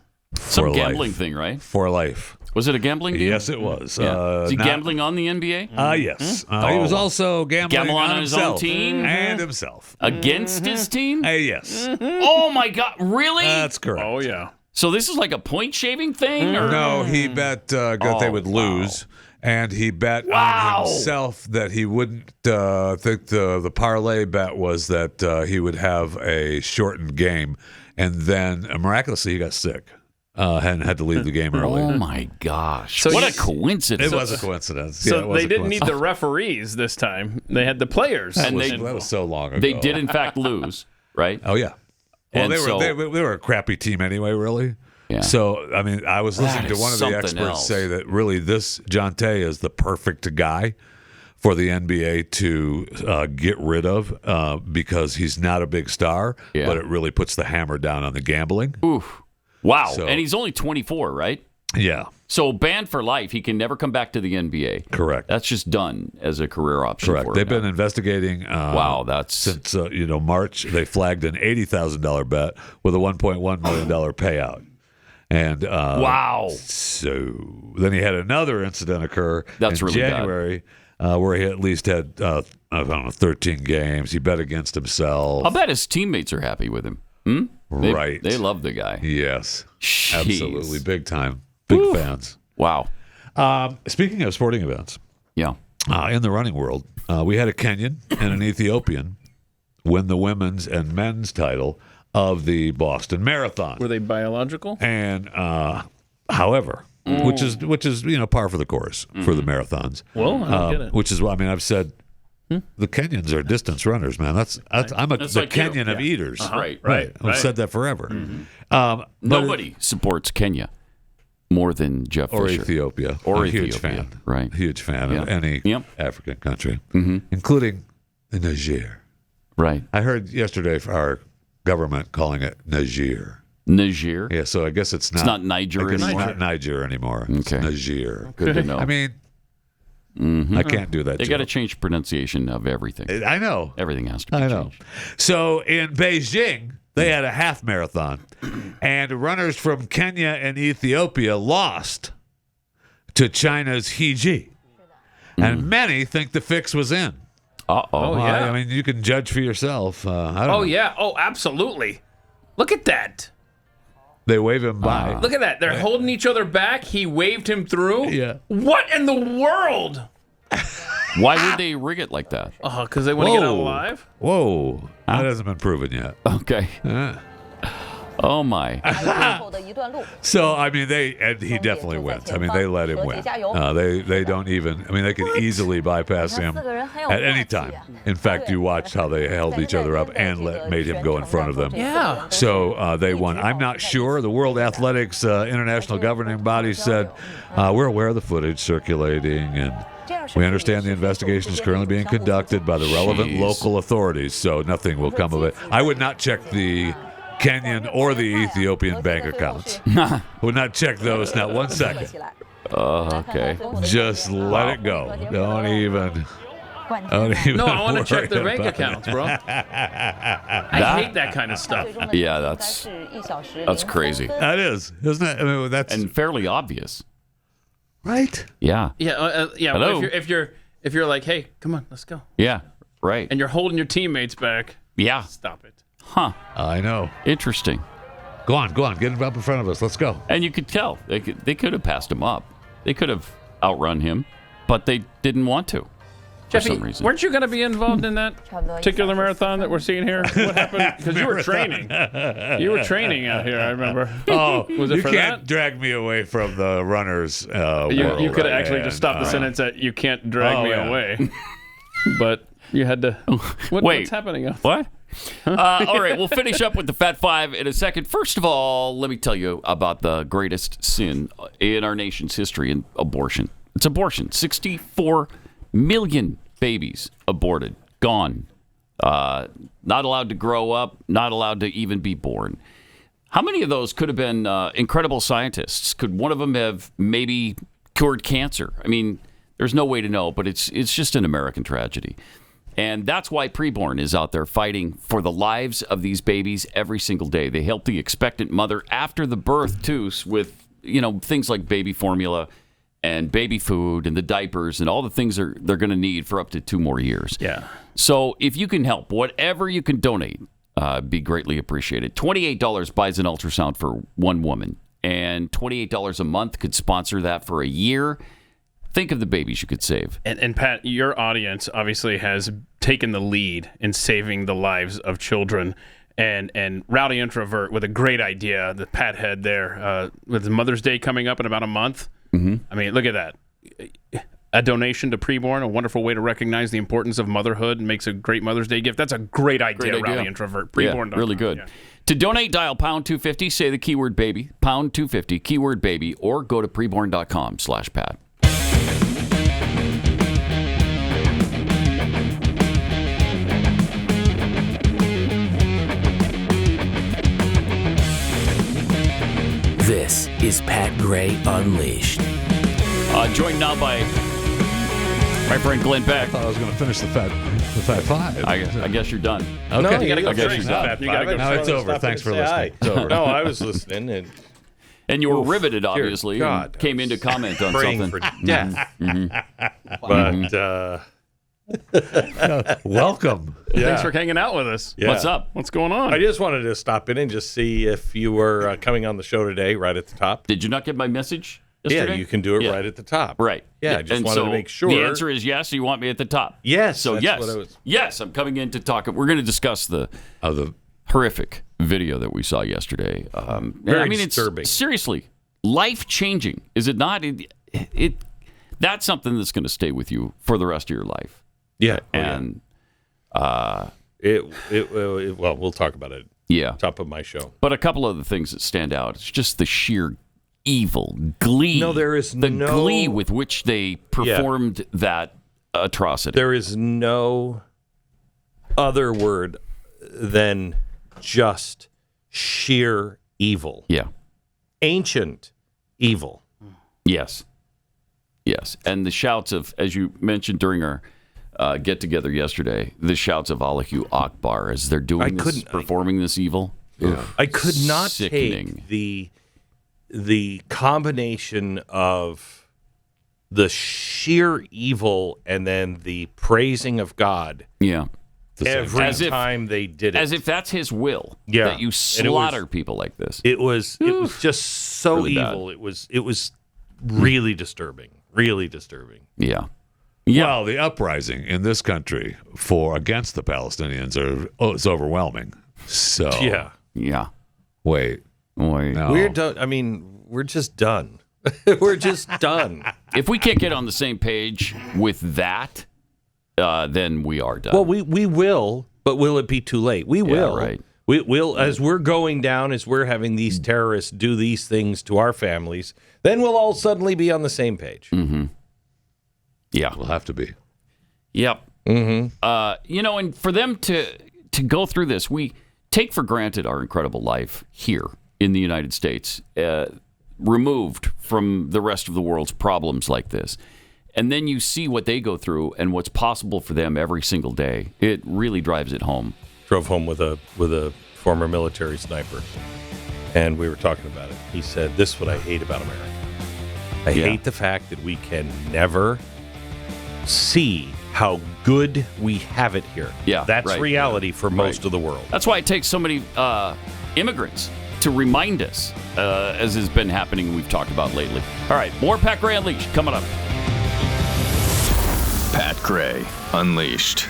for gambling life. thing, right? For life. Was it a gambling deal? Yes, it was. Yeah. Is he not- gambling on the NBA? Yes. He was also gambling Gamble on his own himself team? and himself. Against his team? Yes. Oh, my God. Really? That's correct. Oh, yeah. So this is like a point shaving thing? Or? No, he bet that they would lose. And he bet on himself that he wouldn't. I think the parlay bet was that he would have a shortened game, and then miraculously he got sick and had to leave the game early. Oh my gosh! So what you- a coincidence! It was a coincidence. So Yeah, it was they a didn't need coincidence. the referees this time. They had the players. That was so long ago. They did in fact lose, right? Oh yeah. Well, And they were a crappy team anyway, really. Yeah. So I mean, I was listening That to one of is the something experts else. say that really this Jonte is the perfect guy for the NBA to get rid of because he's not a big star, Yeah. but it really puts the hammer down on the gambling. Oof. Wow. So- And he's only 24, right? Yeah. So banned for life. He can never come back to the NBA. Correct. That's just done as a career option. Correct. For They've him been investigating. Wow, that's since March. They flagged an $80,000 bet with a $1.1 million payout. And wow. So then he had another incident occur That's in really bad. January where he at least had 13 games. He bet against himself. I'll bet his teammates are happy with him. Right. They love the guy. Yes. Jeez. Absolutely. Big time. Big fans. Wow. Speaking of sporting events. Yeah. In the running world, we had a Kenyan and an Ethiopian win the women's and men's title of the Boston Marathon. Were they biological? And however, which is par for the course for the marathons. Well, I don't get it. Which is why I've said the Kenyans are distance runners, man. That's I'm the like Kenyan you. of eaters. Right. I've said that forever. Nobody supports Kenya more than Jeff Or Fisher. Ethiopia. Or I'm a huge Ethiopia. fan. Right. Huge fan of any African country, including Niger. Right. I heard yesterday our government calling it Niger. Niger? Yeah, so I guess it's not Niger I guess anymore? It's not Niger anymore. It's Okay. Niger. Good to know. I mean, I can't do that. They got to change pronunciation of everything. I know. Everything has to be I know. changed. So in Beijing, they had a half marathon, and runners from Kenya and Ethiopia lost to China's Heiji. And many think the fix was in. Uh-oh. Oh, yeah. I mean, you can judge for yourself. I don't know. yeah. Oh, absolutely. Look at that. They wave him by. Look at that. They're holding each other back. He waved him through. Yeah. What in the world? Why would they rig it like that? Because they want to get out alive? Whoa. That hasn't been proven yet. Okay. Oh, my. So, I mean, he definitely wins. I mean, they let him win. They don't even, I mean, they could easily bypass him at any time. In fact, you watched how they held each other up and made him go in front of them. Yeah. So they won. I'm not sure. The World Athletics International Governing Body said, we're aware of the footage circulating and we understand the investigation is currently being conducted by the relevant local authorities, so nothing will come of it. I would not check the Kenyan or the Ethiopian bank accounts. Would not check those, not 1 second. Okay. Just let it go. Don't even No, I want to check their worry bank about accounts, bro. I hate that kind of stuff. Yeah, that's crazy. That is, isn't it? I mean, that's And fairly obvious. right. Yeah. Yeah. Hello? If you're like, hey, come on, let's go, Yeah. Right. and you're holding your teammates back, Yeah. stop it. Huh. I know. Interesting. Go on. Get him up in front of us. Let's go. And you could tell they could have passed him up. They could have outrun him, but they didn't want to. For Jeffy, some reason. weren't you going to be involved in that particular marathon that we're seeing here? What happened? Because you were training. You were training out here, I remember. Oh, Was it you for can't that? drag me away from the runners. world, You could have right? actually just stopped the And, sentence at "you can't drag me yeah. away," but you had to. Wait. What's happening? What? All right, we'll finish up with the Fat Five in a second. First of all, let me tell you about the greatest sin in our nation's history in abortion. It's abortion. 64 million babies aborted, gone, not allowed to grow up, not allowed to even be born. How many of those could have been incredible scientists? Could one of them have maybe cured cancer? I mean, there's no way to know, but it's just an American tragedy. And that's why Preborn is out there fighting for the lives of these babies every single day. They help the expectant mother after the birth, too, with things like baby formula and baby food and the diapers and all the things they're going to need for up to 2 more years. Yeah. So if you can help, whatever you can donate, be greatly appreciated. $28 buys an ultrasound for one woman, and $28 a month could sponsor that for a year. Think of the babies you could save. And Pat, your audience obviously has taken the lead in saving the lives of children. And Rowdy Introvert with a great idea that Pat had there with Mother's Day coming up in about a month. Mm-hmm. I mean, look at that. A donation to Preborn, a wonderful way to recognize the importance of motherhood and makes a great Mother's Day gift. That's a great idea, Rowdy Introvert. Preborn. Yeah, really good. Yeah. To donate, dial pound 250, say the keyword baby, pound 250, keyword baby, or go to preborn.com/Pat. This is Pat Gray Unleashed. Joined now by my friend Glenn Beck. I thought I was going to finish the Fat Five. I guess you're done. Okay. No, you got to go I guess finish you're the done. Fat Five. Now it's over. Thanks for listening. It's over. No, I was listening And you were riveted, obviously, God, and came in to comment on praying something. for death. But welcome. Thanks for hanging out with us. Yeah. What's up? What's going on? I just wanted to stop in and just see if you were coming on the show today, right at the top. Did you not get my message yesterday? Yeah, you can do it right at the top. Right. Yeah, I just and wanted so to make sure. The answer is yes. You want me at the top? Yes. So that's yes, what I was... yes, I'm coming in to talk. We're going to discuss the horrific video that we saw yesterday. Very disturbing. It's seriously life-changing, is it not? That's something that's going to stay with you for the rest of your life. Yeah. And well, we'll talk about it. Yeah. Top of my show. But a couple of the things that stand out. It's just the sheer evil glee. No, there is the glee with which they performed that atrocity. There is no other word than just sheer evil. Yeah. Ancient evil. Yes. Yes. And the shouts of, as you mentioned during our get together yesterday, the shouts of Allahu Akbar as they're doing performing this evil. Yeah. I could not Sickening. take the combination of the sheer evil and then the praising of God. Yeah. Every time they did it. As if that's his will. Yeah. That you slaughter people like this. It was just so really evil. Bad. It was really disturbing. Really disturbing. Yeah. Well, the uprising in this country against the Palestinians is overwhelming. So yeah. Wait. No. We're done. I mean, we're just done. We're just done. If we can't get on the same page with that, then we are done. Well, we will, but will it be too late? We will. Right. We will, as we're going down, as we're having these terrorists do these things to our families, then we'll all suddenly be on the same page. Mm-hmm. Yeah. We'll have to be. Yep. Mm-hmm. And for them to go through this, we take for granted our incredible life here in the United States, removed from the rest of the world's problems like this. And then you see what they go through and what's possible for them every single day. It really drives it home. Drove home with a former military sniper, and we were talking about it. He said, "This is what I hate about America. I hate the fact that we can never see how good we have it here. Yeah, that's right, reality for most of the world. That's why it takes so many immigrants to remind us, as has been happening and we've talked about lately. All right, more Pat Gray Unleashed coming up. Pat Gray Unleashed.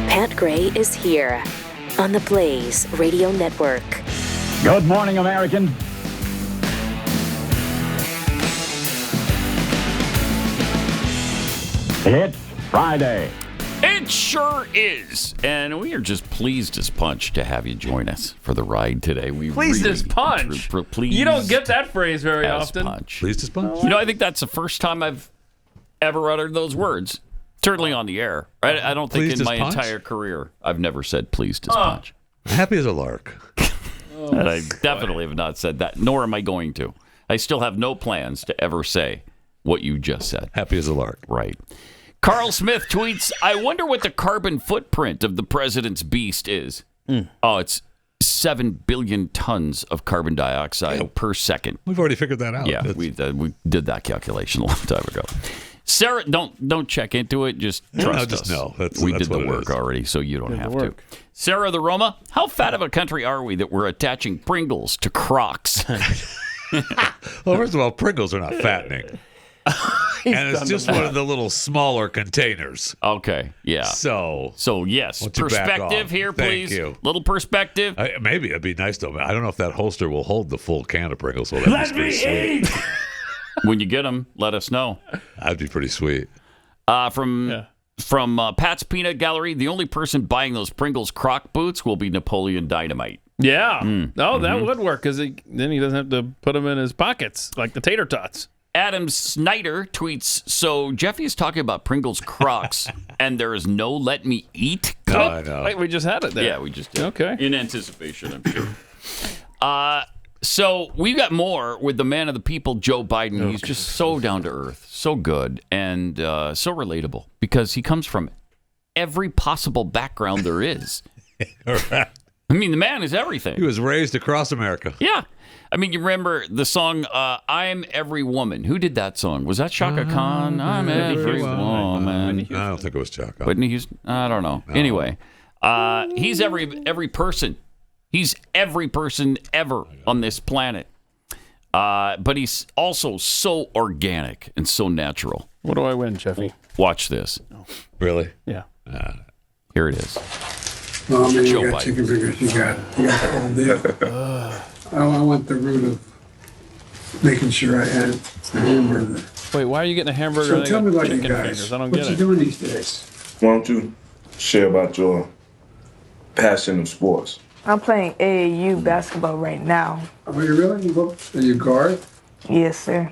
Pat Gray is here on the Blaze Radio Network. Good morning, American. It's Friday. It sure is. And we are just pleased as punch to have you join us for the ride today. Pleased as punch? Pleased you don't get that phrase very as often. Punch. Pleased as punch? I think that's the first time I've ever uttered those words. Certainly on the air. I don't think Pleased in as my punch? entire career I've never said pleased as punch. Happy as a lark. And I definitely have not said that, nor am I going to. I still have no plans to ever say what you just said. Happy as a lark. Right. Carl Smith tweets, I wonder what the carbon footprint of the president's beast is. Oh, it's 7 billion tons of carbon dioxide per second. We've already figured that out. Yeah, we did that calculation a long time ago. Sarah, don't check into it. Just trust us. No, we that's did the what it work is. already, so you don't have to. Sarah the Roma, how fat of a country are we that we're attaching Pringles to Crocs? Well, first of all, Pringles are not fattening. And it's just one of the little smaller containers. Okay, yeah. So yes, why don't you back perspective off? here, Thank please. you. Little perspective. Maybe it'd be nice though. I don't know if that holster will hold the full can of Pringles. Well, that'd be pretty sweet. When you get them, let us know. That'd be pretty sweet. From Pat's Peanut Gallery, the only person buying those Pringles Croc boots will be Napoleon Dynamite. Yeah. That would work because then he doesn't have to put them in his pockets like the tater tots. Adam Snyder tweets, so Jeffy is talking about Pringles Crocs, and there is no let me eat cup? I know. Wait, we just had it there. Yeah, we just did. Okay. In anticipation, I'm sure. So we've got more with the man of the people, Joe Biden. He's just so down to earth, so good, and so relatable because he comes from every possible background there is. Right. I mean, the man is everything. He was raised across America. Yeah. I mean, you remember the song I'm Every Woman. Who did that song? Was that Shaka Khan? I'm every woman. I don't think it was Chaka. Whitney Houston? I don't know. No. Anyway, he's every person. He's every person ever on this planet. But he's also so organic and so natural. What do I win, Jeffy? Watch this. Really? Yeah. Here it is. Oh, man, Joe you got Biden. chicken fingers. You got the whole deal. I want the root of making sure I had the hamburger. Wait, why are you getting a hamburger? So and tell I me got about you chicken guys. fingers? I don't What get you it. doing these days? Why don't you share about your passion of sports? I'm playing AAU basketball right now. Are you really? Are you guard? Yes, sir.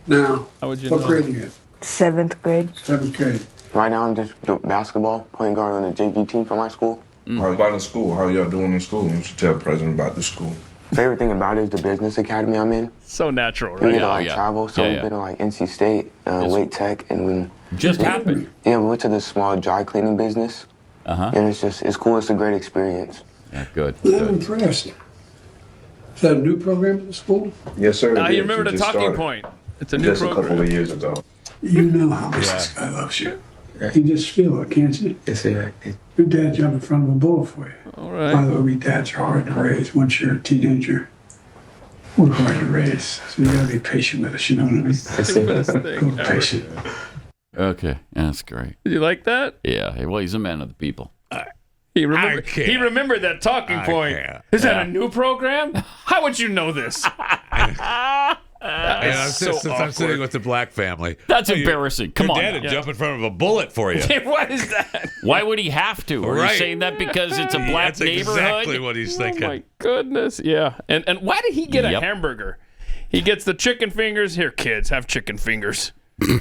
Now, How would you what know? grade are you in? 7th grade. 7th grade. Right now, I'm just doing basketball, point guard on the JV team for my school. How about in school? How y'all doing in school? You should tell the president about the school. Favorite thing about it is the business academy I'm in. So natural, We right? get to like travel, so we've been to like NC State, Wake Tech, and we Just happened. Yeah, we went to this small dry cleaning business. And it's cool. It's a great experience. Yeah, good. I'm impressed. Is that a new program at the school? Yes, sir. Now it you is. remember the just talking started. point. It's a new Just program. a couple of years ago. You know how much this guy loves you. You just feel it, can't you? Yes, sir. Your dad jumped in front of a bull for you. All right. By the way, we dads are hard to raise. Once you're a teenager, we're hard to raise. So you gotta be patient with us, you know what I mean? That's the best thing Go ever. patient. Okay, that's great. Did you like that? Yeah, well, he's a man of the people. He remembered that talking point. Is that a new program? How would you know this? And I'm, so I'm sitting with the black family. That's embarrassing. Come on. Your dad would jump in front of a bullet for you. What is that? Why would he have to? Are Right. you saying that because it's a black That's neighborhood? exactly what he's thinking. Oh my goodness, yeah. And why did he get a hamburger? He gets the chicken fingers. Here, kids, have chicken fingers.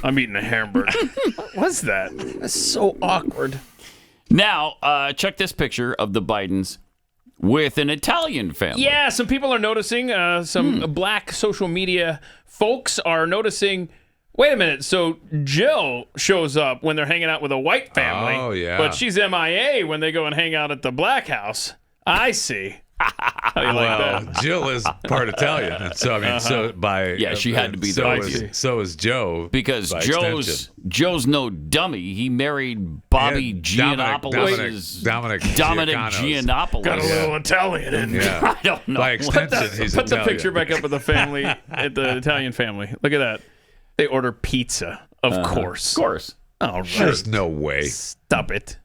I'm eating a hamburger. What was that? That's so awkward. Now, check this picture of the Bidens with an Italian family. Yeah, some people are noticing. Some black social media folks are noticing. Wait a minute. So Jill shows up when they're hanging out with a white family. Oh, yeah. But she's MIA when they go and hang out at the black house. I see. How do you like that? Jill is part Italian, and so I mean, so by she had to be so there. is, so is Joe Because by Joe's extension. no dummy. He married Bobby Giannopoulos. Dominic Giannopoulos. Got a little Italian in me. Yeah. I don't know. By extension, he's Put the Italian. picture back up of the family, at the Italian family. Look at that. They order pizza, of course. Of course. All right. There's no way. Stop it.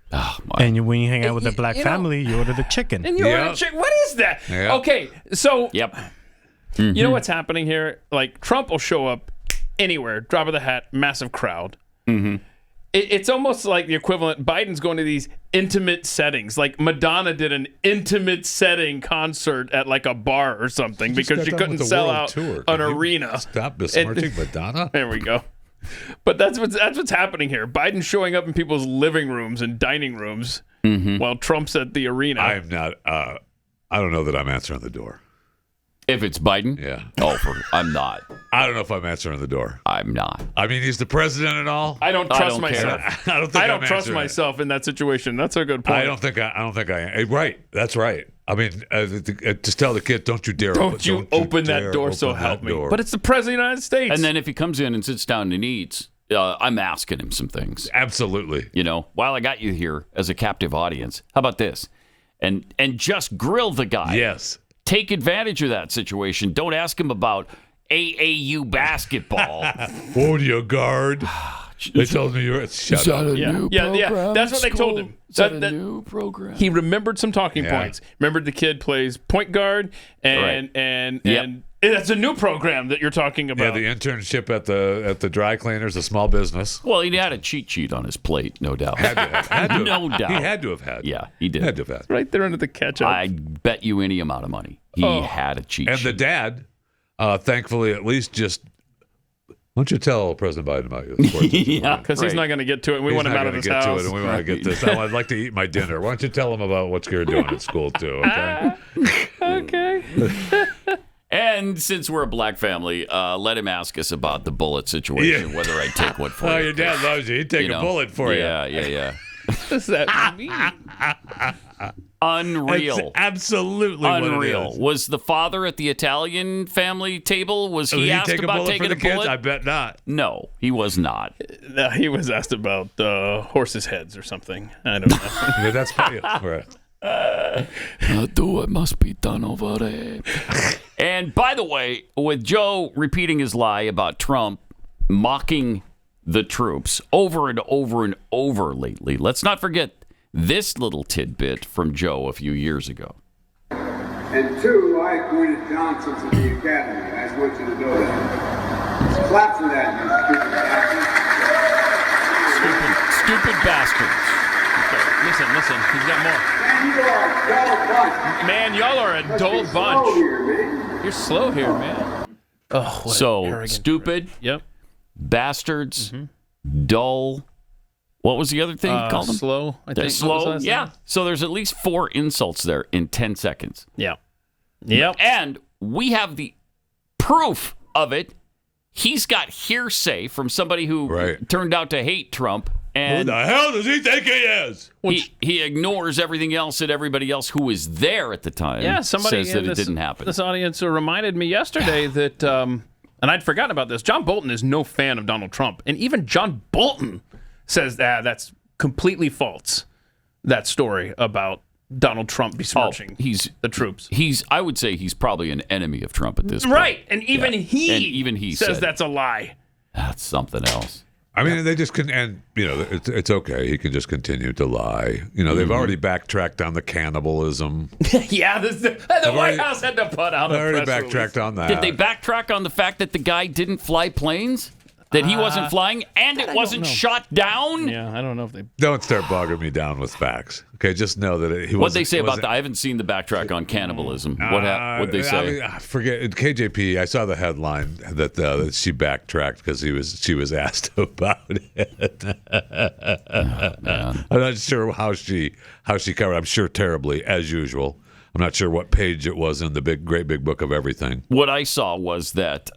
Oh, my. And when you hang out with the black you know- family, you order the chicken. And you order chicken. What is that? Yep. Okay, so Yep. you know what's happening here? Like Trump will show up anywhere, drop of the hat, massive crowd. It's almost like the equivalent. Biden's going to these intimate settings, like Madonna did an intimate setting concert at like a bar or something because she couldn't sell out an arena. Stop besmirching Madonna. There we go. But that's what's happening here. Biden's showing up in people's living rooms and dining rooms while Trump's at the arena. I'm not. I don't know that I'm answering the door. If it's Biden? Yeah. Oh, I'm not. I don't know if I'm answering the door. I'm not. I mean, he's the president and all. I don't trust myself. I don't think I don't I'm trust answering it. myself in that situation. That's a good point. I don't think I am. Right. That's right. I mean, just tell the kid, don't you dare Don't you open that dare door, so open help that me. door. But it's the president of the United States. And then if he comes in and sits down and eats, I'm asking him some things. Absolutely. You know, while I got you here as a captive audience, how about this? And just grill the guy. Yes. Take advantage of that situation. Don't ask him about AAU basketball. What do you guard? They told me you're. Shut up. Yeah. That's what they told him. Is that a new program? He remembered some talking points. Remembered the kid plays point guard, and that's a new program that you're talking about. Yeah, the internship at the dry cleaners, a small business. Well, he had a cheat sheet on his plate, no doubt. Had to have. No doubt. He had to have had. Yeah, he did. Had to have had. Right there under the ketchup. I bet you any amount of money he had a cheat And sheet. the dad, thankfully, at least just Why don't you tell President Biden about your sports? Yeah, because he's not going to get to it. And we want him out of his house. To it, and we want to get this. I'd like to eat my dinner. Why don't you tell him about what you're doing at school too? Okay. Okay. And since we're a black family, let him ask us about the bullet situation, whether I take one for you. Oh, your dad loves you. He'd take a bullet for you. Yeah. What does that mean? Unreal. That's absolutely unreal. What it is. Was the father at the Italian family table? Was he asked about taking a bullet? I bet not. No, he was not. No, he was asked about horses' heads or something. I don't know. That's funny. Right. Do it must be done over there. And by the way, with Joe repeating his lie about Trump mocking the troops over and over and over lately, let's not forget this little tidbit from Joe a few years ago. And 2, I appointed Johnson to the academy. I just want you to know that. Clap for that, you stupid bastards. Okay, listen. He's got more. Man, you are a dull bunch. Man, y'all are a dull bunch. You're slow here, man. Oh, so stupid. Yep. Bastards. Dull. What was the other thing you called them? Slow, I think. Slow, yeah. So there's at least 4 insults there in 10 seconds. Yeah. Yep. And we have the proof of it. He's got hearsay from somebody who turned out to hate Trump. And who the hell does he think he is? He ignores everything else that everybody else who was there at the time somebody says that it didn't happen. This audience reminded me yesterday that, and I'd forgotten about this, John Bolton is no fan of Donald Trump. And even John Bolton says that's completely false, that story about Donald Trump besmirching the troops. I would say he's probably an enemy of Trump at this point. Right, and even he says that's a lie. That's something else. I mean, they just can, and it's okay. He can just continue to lie. They've already backtracked on the cannibalism. Yeah, the White House had to put out a press release. They already backtracked on that. Did they backtrack on the fact that the guy didn't fly planes? That he wasn't flying and it wasn't shot down? Yeah, I don't know if they... Don't start bogging me down with facts. Okay, just know that he wasn't... What'd they say about that? I haven't seen the backtrack on cannibalism. What'd they say? Forget KJP. I saw the headline that she backtracked because she was asked about it. I'm not sure how she covered it. I'm sure terribly, as usual. I'm not sure what page it was in the great big book of everything. What I saw was that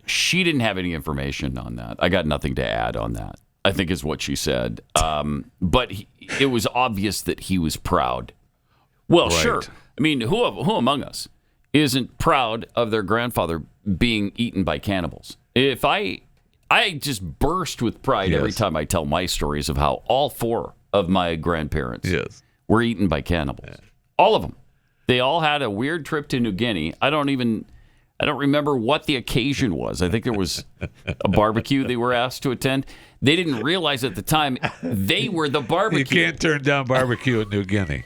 she didn't have any information on that. I got nothing to add on that, I think is what she said. But it was obvious that he was proud. Well, sure. I mean, who among us isn't proud of their grandfather being eaten by cannibals? If I just burst with pride every time I tell my stories of how all 4 of my grandparents were eaten by cannibals. Yeah. All of them. They all had a weird trip to New Guinea. I don't remember what the occasion was. I think there was a barbecue they were asked to attend. They didn't realize at the time they were the barbecue. You can't turn down barbecue in New Guinea.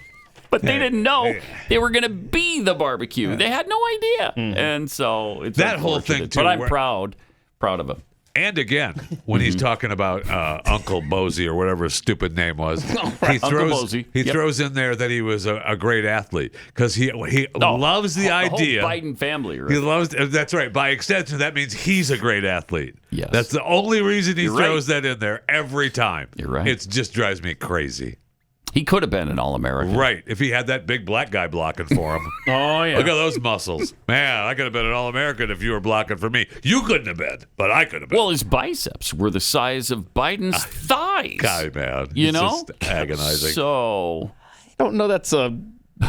But they didn't know they were going to be the barbecue. They had no idea. And so it's that whole thing too. But I'm proud of him. And again, when he's talking about Uncle Bozy or whatever his stupid name was, he throws in there that he was a great athlete because he loves the idea. The whole Biden family, right? He loves. That's right. By extension, that means he's a great athlete. Yes, that's the only reason he throws that in there every time. You're right. It just drives me crazy. He could have been an All-American. Right, if he had that big black guy blocking for him. Oh, yeah. Look at those muscles. Man, I could have been an All-American if you were blocking for me. You couldn't have been, but I could have been. Well, his biceps were the size of Biden's thighs. God, man. You know? Just agonizing. So, I don't know that's a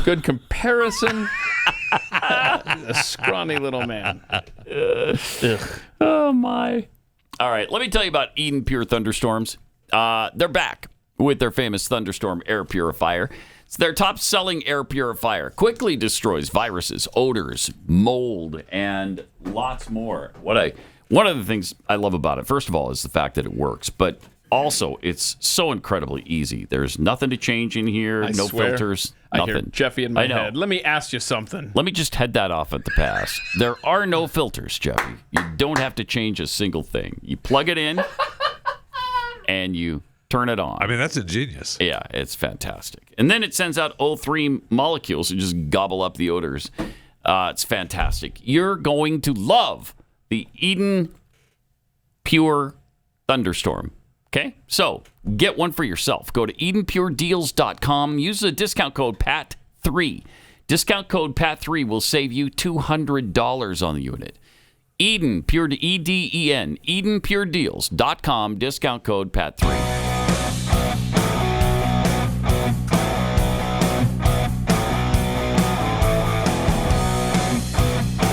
good comparison. A scrawny little man. Oh, my. All right, let me tell you about Eden Pure Thunderstorms. They're back with their famous Thunderstorm air purifier. It's their top-selling air purifier. Quickly destroys viruses, odors, mold, and lots more. One of the things I love about it, first of all, is the fact that it works. But also, it's so incredibly easy. There's nothing to change in here. I no swear, filters. I Nothing. hear Jeffy in my head. Let me ask you something. Let me just head that off at the pass. There are no filters, Jeffy. You don't have to change a single thing. You plug it in, and you turn it on. I mean, that's ingenious. Yeah, it's fantastic. And then it sends out O3 molecules that just gobble up the odors. It's fantastic. You're going to love the Eden Pure thunderstorm. Okay? So get one for yourself. Go to EdenPureDeals.com. Use the discount code PAT3. Discount code PAT3 will save you $200 on the unit. Eden, pure to EDEN, EdenPureDeals.com, discount code PAT3.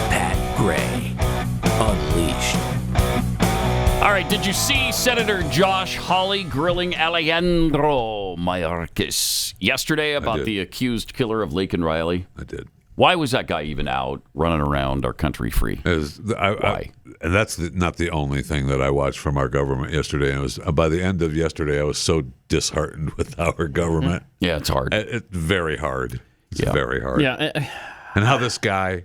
Pat Gray Unleashed. All right, did you see Senator Josh Hawley grilling Alejandro Mayorkas yesterday about the accused killer of Laken Riley? I did. Why was that guy even out running around our country free? Why? And that's not the only thing that I watched from our government yesterday. And it was by the end of yesterday, I was so disheartened with our government. Yeah, it's hard. It's very hard. It's very hard. Yeah. And how this guy,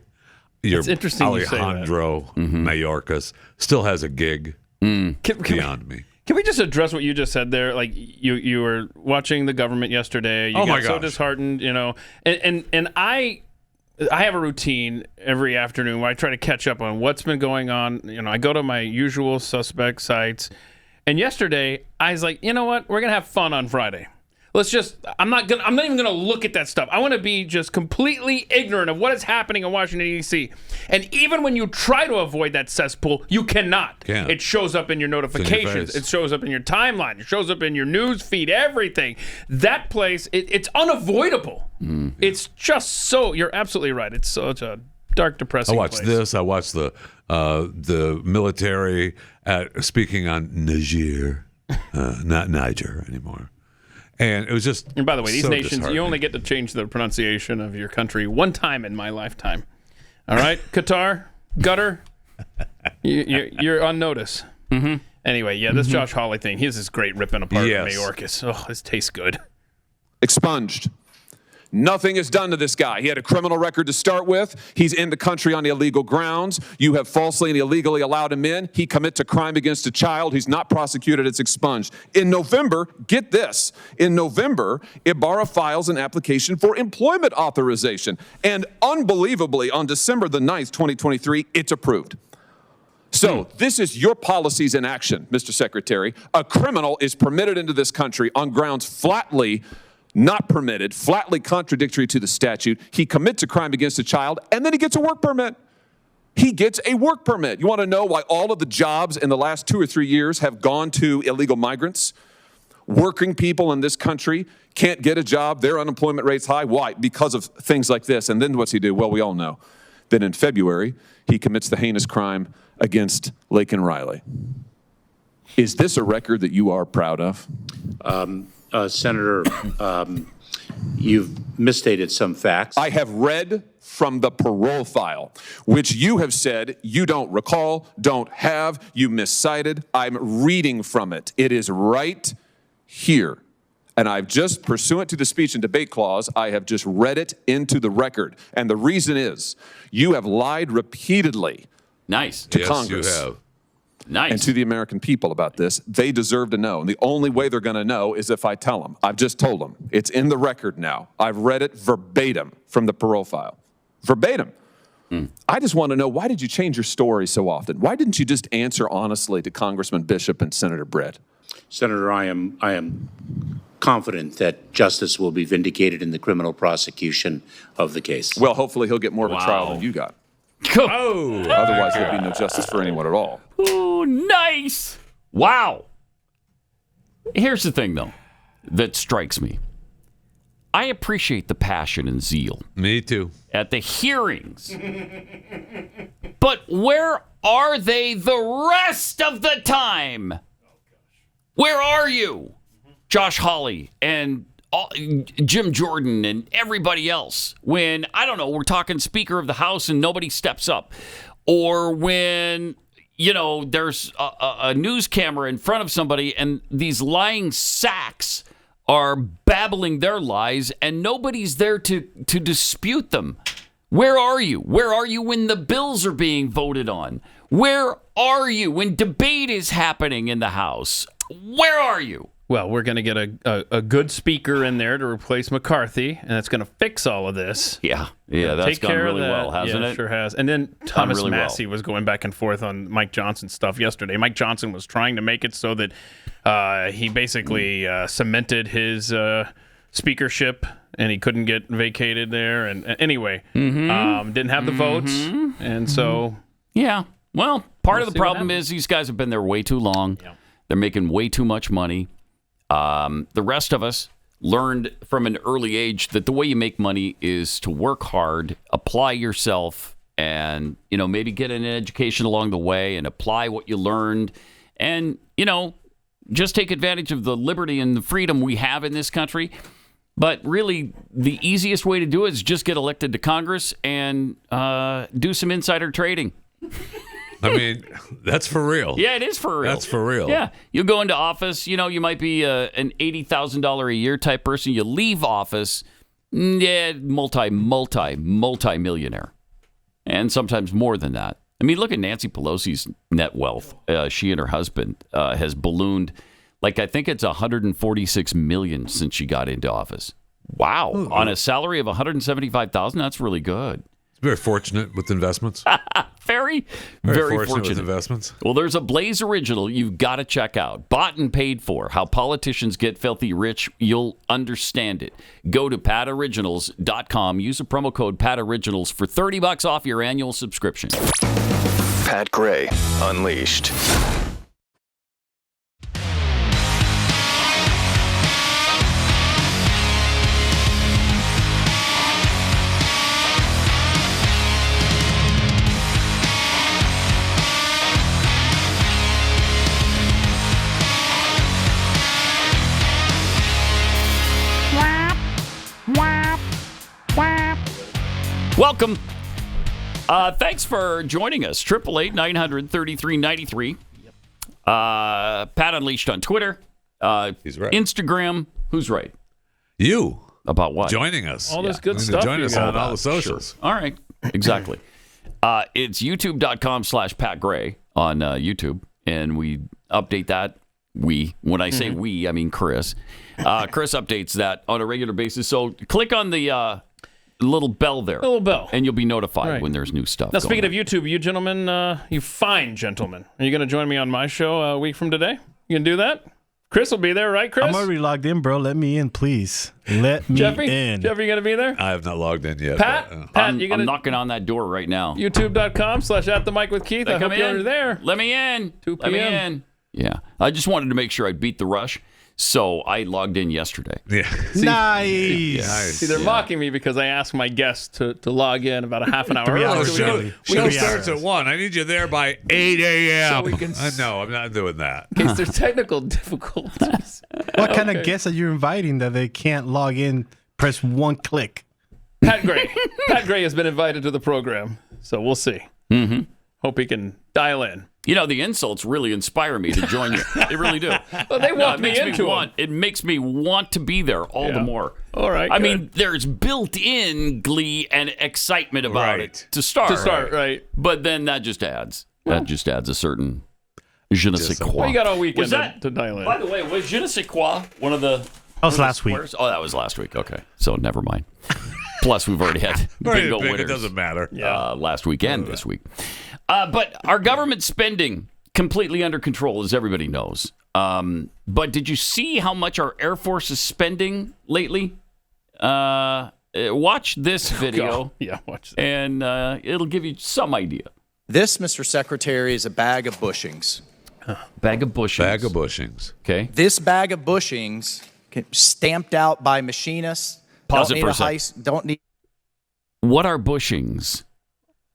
It's interesting Alejandro Mayorkas, still has a gig beyond me. Can we just address what you just said there? Like you were watching the government yesterday. You got so disheartened, and I have a routine every afternoon where I try to catch up on what's been going on. I go to my usual suspect sites. And yesterday, I was like, you know what? We're going to have fun on Friday. I'm not even going to look at that stuff. I want to be just completely ignorant of what is happening in Washington, D.C. And even when you try to avoid that cesspool, you cannot. It shows up in your notifications. It shows up in your timeline. It shows up in your news feed, everything. That place, it's unavoidable. It's just so, you're absolutely right. It's such a dark, depressing place. I watched the military speaking on Niger, not Niger anymore. And it was just. And by the way, these nations, you only get to change the pronunciation of your country one time in my lifetime. All right, Qatar, gutter, you're on notice. Anyway, this Josh Hawley thing, he's this great ripping apart Mayorkas. Oh, this tastes good. Expunged. Nothing is done to this guy. He had a criminal record to start with. He's in the country on illegal grounds. You have falsely and illegally allowed him in. He commits a crime against a child. He's not prosecuted. It's expunged. In November, get this. In November, Ibarra files an application for employment authorization. And unbelievably, on December the 9th, 2023, it's approved. So this is your policies in action, Mr. Secretary. A criminal is permitted into this country on grounds flatly not permitted, flatly contradictory to the statute. He commits a crime against a child, and then he gets a work permit. He gets a work permit. You want to know why all of the jobs in the last 2 or 3 years have gone to illegal migrants? Working people in this country can't get a job. Their unemployment rate's high. Why? Because of things like this. And then what's he do? Well, we all know. Then in February, he commits the heinous crime against Laken Riley. Is this a record that you are proud of? Senator, you've misstated some facts. I have read from the parole file, which you have said you don't recall, don't have, you miscited. I'm reading from it. It is right here. And I've just, pursuant to the speech and debate clause, I have just read it into the record. And the reason is you have lied repeatedly to Congress. Yes, you have. Nice. And to the American people about this. They deserve to know. And the only way they're going to know is if I tell them. I've just told them. It's in the record now. I've read it verbatim from the parole file. Verbatim. I just want to know, why did you change your story so often? Why didn't you just answer honestly to Congressman Bishop and Senator Britt? Senator, I am confident that justice will be vindicated in the criminal prosecution of the case. Well, hopefully he'll get more of a trial than you got. Otherwise, there'd be no justice for anyone at all. Oh, nice. Wow. Here's the thing, though, that strikes me. I appreciate the passion and zeal. Me too. At the hearings. But where are they the rest of the time? Where are you? Josh Hawley and Jim Jordan and everybody else, when, I don't know, we're talking Speaker of the House and nobody steps up, or when, there's a news camera in front of somebody and these lying sacks are babbling their lies and nobody's there to dispute them. Where are you? Where are you when the bills are being voted on? Where are you when debate is happening in the House? Where are you? well, we're going to get a good speaker in there to replace McCarthy, and that's going to fix all of this. Yeah, that's gone really well, hasn't it? Sure has. And then Thomas really Massey was going back and forth on Mike Johnson's stuff yesterday. Mike Johnson was trying to make it so that he basically cemented his speakership, and he couldn't get vacated there. And anyway, didn't have the votes, and so yeah. Well, part of the problem is these guys have been there way too long. Yeah. They're making way too much money. The rest of us learned from an early age that the way you make money is to work hard, apply yourself, and maybe get an education along the way and apply what you learned, and just take advantage of the liberty and the freedom we have in this country. But really, the easiest way to do it is just get elected to Congress and do some insider trading. I mean, that's for real. Yeah, it is for real. That's for real. Yeah. You go into office, you might be an $80,000 a year type person. You leave office, multi-millionaire. And sometimes more than that. I mean, look at Nancy Pelosi's net wealth. She and her husband has ballooned, I think it's $146 million since she got into office. Wow. Ooh. On a salary of $175,000, that's really good. Very fortunate with investments. Very fortunate with investments. Well, there's a Blaze original you've got to check out. Bought and paid for. How politicians get filthy rich. You'll understand it. Go to patoriginals.com. Use the promo code PATOriginals for $30 off your annual subscription. Pat Gray Unleashed. Welcome. Thanks for joining us. 888-900-3393. Pat Unleashed on Twitter. He's right. Instagram. Who's right? You. About what? Joining us. All this good stuff. Join us on all the socials. Sure. All right. Exactly. It's youtube.com/Pat Gray on YouTube. And we update that. When I say we, I mean Chris. Chris updates that on a regular basis. So click on the little bell there. Little bell. And you'll be notified when there's new stuff. Now, speaking of YouTube, you gentlemen, you fine gentlemen, are you going to join me on my show a week from today? You can do that? Chris will be there, right, Chris? I'm already logged in, bro. Let me in, please. Let me in. Jeffrey, you going to be there? I have not logged in yet. Pat, I'm knocking on that door right now. YouTube.com/@themicwithkeith. I hope you're there. Let me in. 2 p.m. Let me in. Yeah. I just wanted to make sure I beat the rush. So I logged in yesterday. Yeah. Nice. See, they're mocking me because I asked my guests to log in about a half an hour early. Show starts at 1. I need you there by 8 a.m. So we can No, I'm not doing that. In case there's technical difficulties. What kind of guests are you inviting that they can't log in, press one click? Pat Gray. Pat Gray has been invited to the program, so we'll see. Mm-hmm. Hope he can dial in. The insults really inspire me to join you. They really do. Well, they walked me into it. It makes me want to be there all the more. All right. I mean, there's built-in glee and excitement about it to start. Right. But then that just adds. That just adds a certain je ne sais quoi. Well, you got all weekend to dial in. By the way, was je ne sais quoi one of the... That was last week. Oh, that was last week. Okay. So never mind. Plus, we've already had bingo winners. It doesn't matter. Last weekend, this week. But our government spending completely under control, as everybody knows. But did you see how much our Air Force is spending lately? Watch this video. Watch that. And it'll give you some idea. This, Mr. Secretary, is a bag of bushings. Bag of bushings. Bag of bushings. Okay. This bag of bushings, stamped out by machinists. Pause it for a second. Don't need. What are bushings?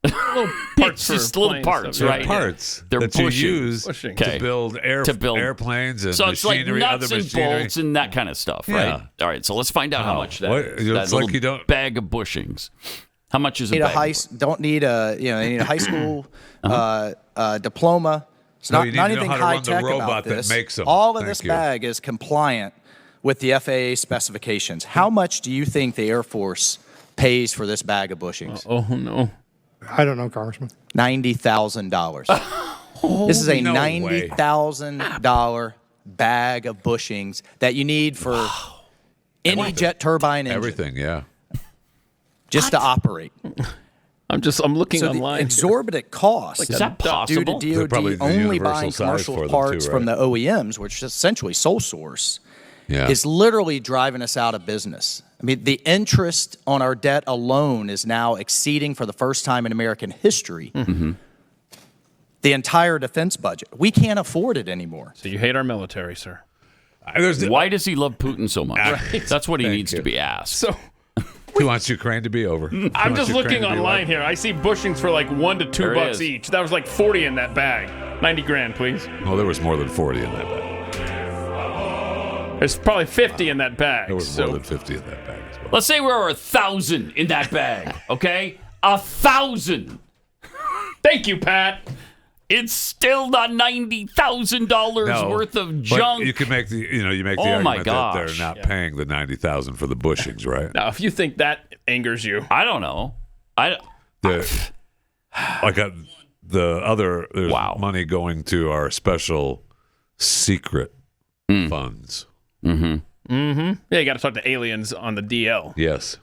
Little parts. It's just little parts, right? Parts They're that you use to build airplanes and so it's machinery, like nuts other and machinery. bolts and that kind of stuff, right? All right, so let's find out how much that is. It's that like you don't bag of bushings. How much is a bag? Don't need a they need a high school diploma. It's not anything high tech about this. That makes them. All of this bag is compliant with the FAA specifications. How much do you think the Air Force pays for this bag of bushings? Oh no. I don't know, Congressman. $90,000. This is a $90,000 bag of bushings that you need for any jet turbine engine. Everything, yeah. Just to operate. I'm looking so online. The exorbitant cost is that possible? due to DoD only buying commercial parts from the OEMs, which is essentially sole source, is literally driving us out of business. I mean, the interest on our debt alone is now exceeding, for the first time in American history, the entire defense budget. We can't afford it anymore. So you hate our military, sir. Why does he love Putin so much? That's what he needs to be asked. So he wants Ukraine to be over. I'm just looking online here. I see bushings for like $1 to $2 each. That was like 40 in that bag. 90 grand, please. Well, there was more than 40 in that bag. There's probably 50 in that bag. There was more than 50 in that bag as well. Let's say there were 1,000 in that bag, okay? 1,000. Thank you, Pat. It's still not $90,000 worth of junk. But you can make the argument that they're not paying the $90,000 for the bushings, right? Now, if you think that angers you, I don't know. There's money going to our special secret funds. Yeah, you got to talk to aliens on the DL. Yes.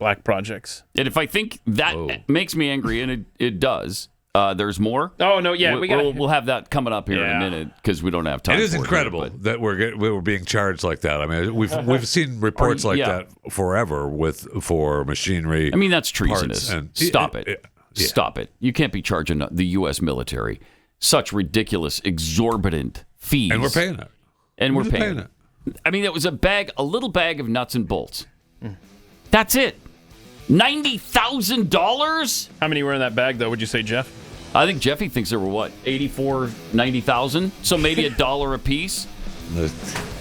Black projects. And if I think that makes me angry, and it does, there's more. Oh no, yeah, we'll have that coming up here in a minute because we don't have time. It is incredible that we're being charged like that. I mean, we've seen reports like that forever for machinery. I mean, that's treasonous. Stop it. Stop it. You can't be charging the U.S. military such ridiculous, exorbitant fees. And we're paying it. And we're paying it. I mean, it was a little bag of nuts and bolts. That's it. $90,000? How many were in that bag, though, would you say, Jeff? I think Jeffy thinks there were, what, 90,000? So maybe $1 a piece?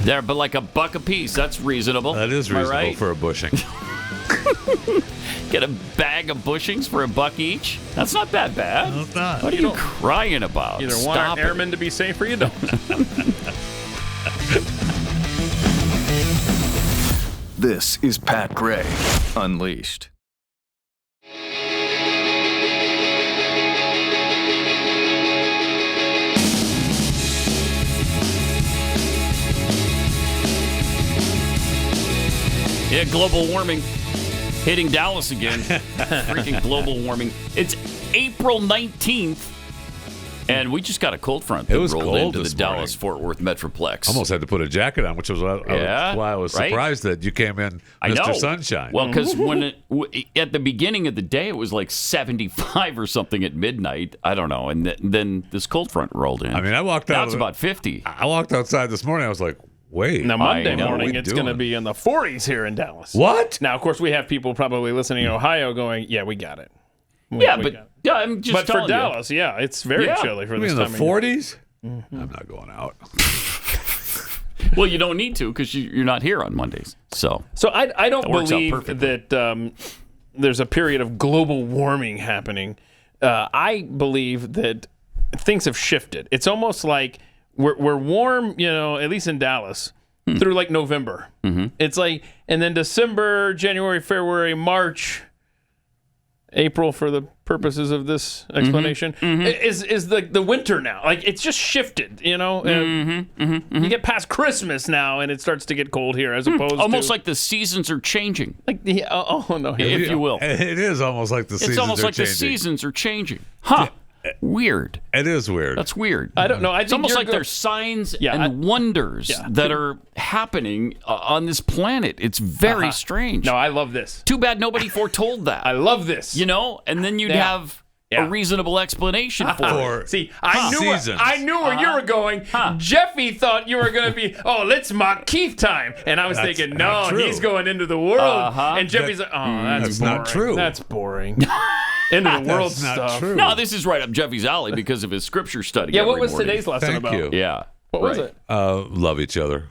There, but like $1 a piece. That's reasonable. That is reasonable for a bushing. Get a bag of bushings for $1 each? That's not that bad. No, it's not. What are you crying about? Either want our airmen to be safe or you don't. This is Pat Gray Unleashed. Yeah, global warming hitting Dallas again. Freaking global warming. It's April 19th. And we just got a cold front that rolled into the Dallas-Fort Worth Metroplex. Almost had to put a jacket on, which was why I was surprised that you came in, Mr. Sunshine. Well, because at the beginning of the day, it was like 75 or something at midnight. I don't know. And then this cold front rolled in. I mean, I walked out. Now it's about 50. I walked outside this morning. I was like, wait. Now, Monday morning, it's going to be in the 40s here in Dallas. What? Now, of course, we have people probably listening in Ohio going, yeah, we got it. I'm just but for Dallas, it's very chilly for this time of year. In the 40s? Mm-hmm. I'm not going out. Well, you don't need to because you're not here on Mondays. So I don't believe that there's a period of global warming happening. I believe that things have shifted. It's almost like we're warm, at least in Dallas, through like November. Mm-hmm. It's like, and then December, January, February, March, April, for the purposes of this explanation, is the winter now. Like, it's just shifted, You get past Christmas now, and it starts to get cold here, as opposed to... Almost like the seasons are changing. Like if you will. It is almost like the seasons are changing. It's almost like the seasons are changing. Huh. Weird. It is weird. That's weird. I don't know. It's almost like there's signs and wonders that are happening on this planet. It's very strange. No, I love this. Too bad nobody foretold that. I love this. And then you'd have a reasonable explanation for it. See, I knew where you were going. Jeffy thought you were going to be, let's mock Keith time. And I was thinking, no, he's going into the world. And Jeffy's like, that's boring. Not true. That's boring. Into the world stuff. True. No, this is right up Jeffy's alley because of his scripture study. Yeah, what was morning. today's lesson Thank about? You. Yeah. What was it? Love each other.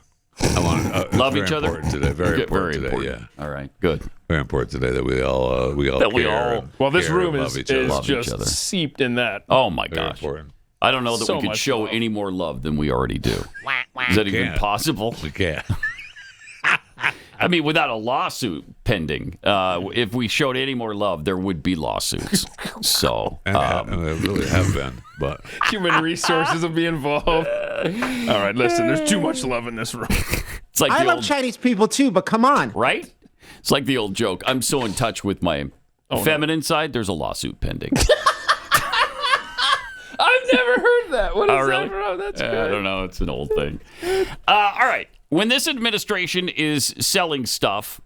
Love each other. Important today. Very important today. Yeah. All right. Good. Very important today that we all care. Well, this room is just seeped in that. Oh my gosh. I don't know that we could show any more love than we already do. Is that even possible? We can't. I mean, without a lawsuit pending, if we showed any more love, there would be lawsuits. So, and they really have been. But human resources will be involved. All right, listen. There's too much love in this room. It's like I love Chinese people too, but come on, right? It's like the old joke. I'm so in touch with my feminine side. There's a lawsuit pending. I've never heard that. What is really? that from? That's good. I don't know. It's an old thing. All right. When this administration is selling stuff,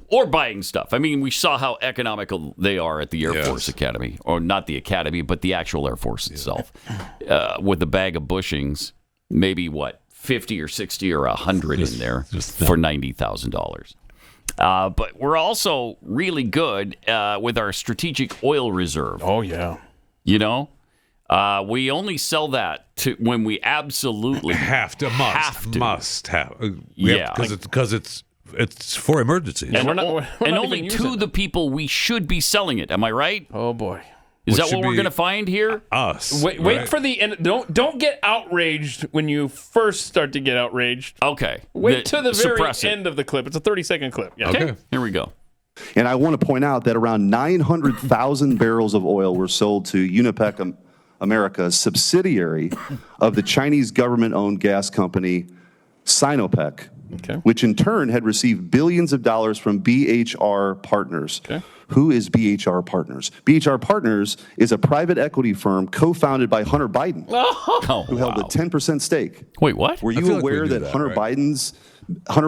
or buying stuff. I mean, we saw how economical they are at the Air Force Academy, or not the Academy, but the actual Air Force itself, with a bag of bushings, maybe 50 or 60 or 100 in there for $90,000. But we're also really good with our strategic oil reserve. Oh, yeah. We only sell that when we absolutely must have. Because it's for emergencies. And, and only to the people we should be selling it. Am I right? Oh, boy. Is that what we're going to find here? Us. Wait for the end. Don't get outraged when you first start to get outraged. Okay. Wait to the very end of the clip. It's a 30-second clip. Yeah. Okay. Here we go. And I want to point out that around 900,000 barrels of oil were sold to Unipec America, a subsidiary of the Chinese government-owned gas company Sinopec, which in turn had received billions of dollars from BHR Partners. Who is BHR Partners? BHR Partners is a private equity firm co-founded by Hunter Biden, who held a 10% stake. Wait, what? Were you aware that Hunter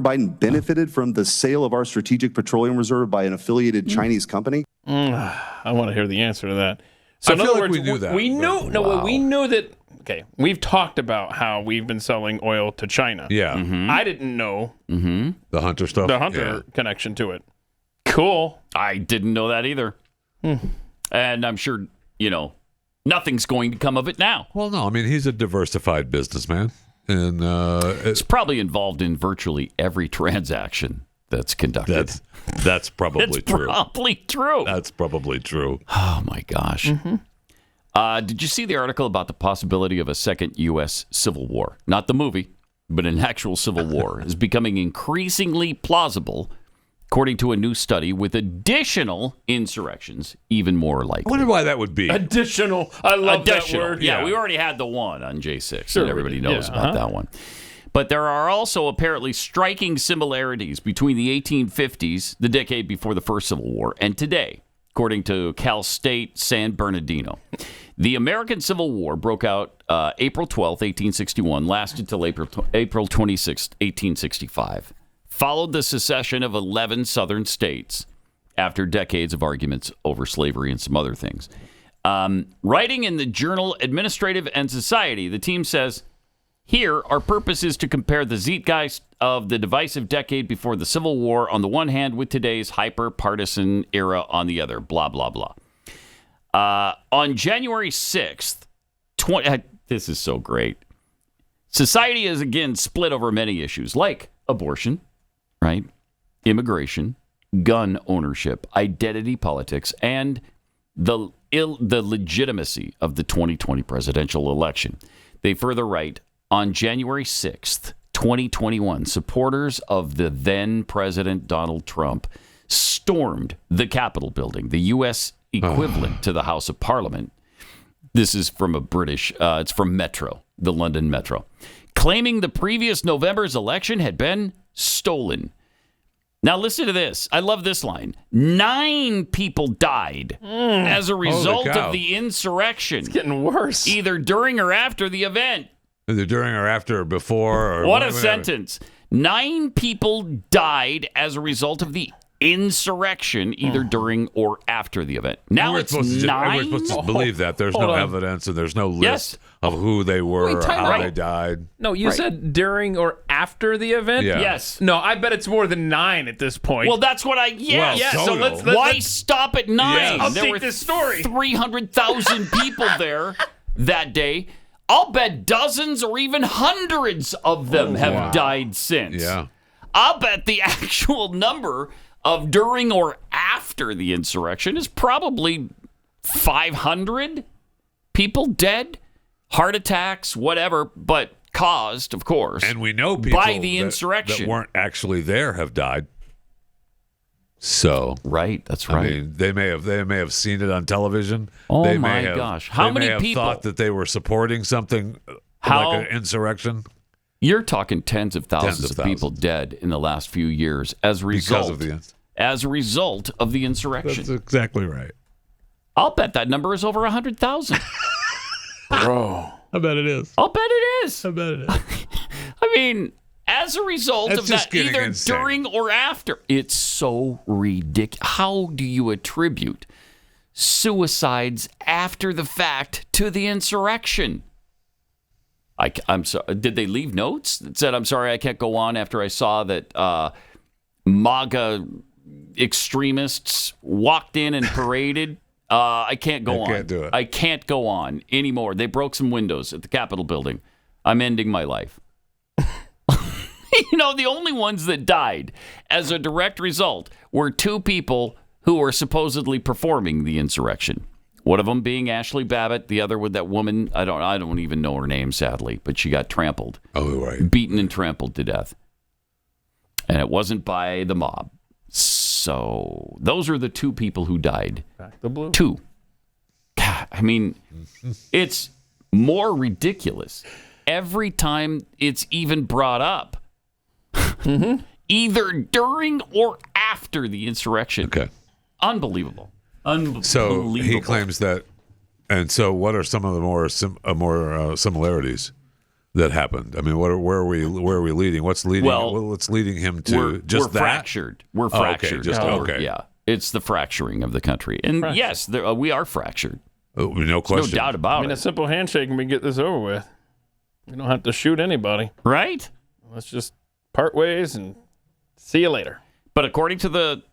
Biden benefited from the sale of our strategic petroleum reserve by an affiliated Chinese company? I want to hear the answer to that. So I feel like we knew that. We knew that. Okay, we've talked about how we've been selling oil to China. Yeah. I didn't know the Hunter stuff. The Hunter connection to it. Cool. I didn't know that either. And I'm sure, nothing's going to come of it now. Well, no, I mean, he's a diversified businessman. And it's probably involved in virtually every transaction that's conducted. That's probably true. Probably true. That's probably true. Oh, my gosh. Did you see the article about the possibility of a second U.S. Civil War? Not the movie, but an actual civil war is becoming increasingly plausible, according to a new study, with additional insurrections even more likely. I wonder why that would be. Additional. I love that word. Yeah, we already had the one on J6, and everybody knows about that one. But there are also apparently striking similarities between the 1850s, the decade before the first Civil War, and today, according to Cal State San Bernardino. The American Civil War broke out April 12th, 1861, lasted till April 26th, 1865. Followed the secession of 11 southern states after decades of arguments over slavery and some other things. Writing in the journal Administrative and Society, the team says, here, our purpose is to compare the zeitgeist of the divisive decade before the Civil War on the one hand with today's hyper-partisan era on the other, blah, blah, blah. On January 6th, this is so great. Society is again split over many issues like abortion, right? Immigration, gun ownership, identity politics, and the legitimacy of the 2020 presidential election. They further write, on January 6th, 2021, supporters of the then President Donald Trump stormed the Capitol building, the U.S. equivalent to the House of Parliament. This is from a British, it's from Metro, the London Metro, claiming the previous November's election had been stolen. Now listen to this. I love this line. 9 people died as a result of the insurrection. It's getting worse. Either during or after the event. Either during or after or before. Or what a sentence. 9 people died as a result of the insurrection, either during or after the event. Now it's 9? We're supposed to believe that. There's no evidence and there's no list of who they were or how they died. No, you said during or after the event? Yeah. Yes. No, I bet it's more than 9 at this point. Well, that's what so let's stop at 9? Yes. There were this story. 300,000 people there that day. I'll bet dozens or even hundreds of them have died since. Yeah. I'll bet the actual number of during or after the insurrection is probably 500 people dead, heart attacks, whatever. But caused, of course, and we know people by the insurrection that weren't actually there have died. So right, that's right. I mean, they may have seen it on television. Oh they my may have, gosh! How many people thought that they were supporting something like an insurrection? You're talking tens of thousands of people dead in the last few years as a result of the insurrection. That's exactly right. I'll bet that number is over 100,000. Bro, I bet it is. I'll bet it is. I bet it is. I mean, as a result of that, either insane. During or after. It's so ridiculous. How do you attribute suicides after the fact to the insurrection? I'm sorry. Did they leave notes that said, "I'm sorry, I can't go on after I saw that MAGA extremists walked in and paraded"? I can't go on. Can't do it. I can't go on anymore. They broke some windows at the Capitol building. I'm ending my life. The only ones that died as a direct result were two people who were supposedly performing the insurrection. One of them being Ashley Babbitt, the other with that woman. I don't even know her name, sadly, but she got trampled. Oh, right. Beaten and trampled to death. And it wasn't by the mob. So those are the two people who died. Back the blue. Two. God, I mean, it's more ridiculous every time it's even brought up. Either during or after the insurrection. Okay. Unbelievable. So he claims that, and so what are some of the more similarities that happened? I mean, where are we leading? What's leading? What's leading him to we're fractured. We're fractured. Okay. Yeah, it's the fracturing of the country, and yes, we are fractured. Oh, no question. No doubt about it. A simple handshake and we get this over with. We don't have to shoot anybody, right? Let's just part ways and see you later. But according to the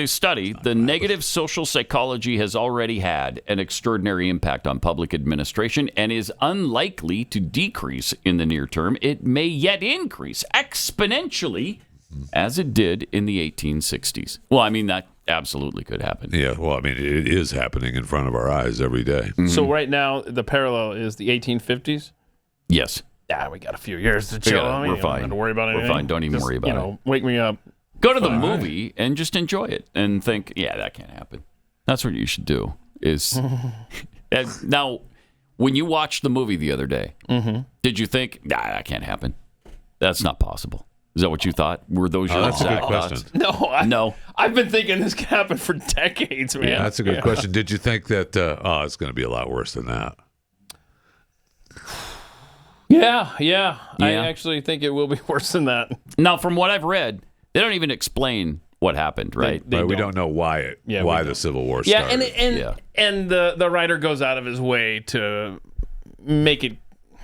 study, the negative social psychology has already had an extraordinary impact on public administration and is unlikely to decrease in the near term. It may yet increase exponentially as it did in the 1860s. Well, I mean, that absolutely could happen. Yeah, well, I mean, it is happening in front of our eyes every day. Mm-hmm. So right now, the parallel is the 1850s? Yes. Yeah, we got a few years to chill. We're fine. Don't have to worry about anything. We're fine. Don't even worry about it. Wake me up. Go to the movie and just enjoy it and think, yeah, that can't happen. That's what you should do. Now, when you watched the movie the other day, did you think, nah, that can't happen? That's not possible. Is that what you thought? Were those your exact thoughts? No. I've been thinking this could happen for decades, man. Yeah, that's a good question. Did you think that, it's going to be a lot worse than that? Yeah. I actually think it will be worse than that. Now, from what I've read, they don't even explain what happened, right? We don't know why the Civil War started. And the writer goes out of his way to make it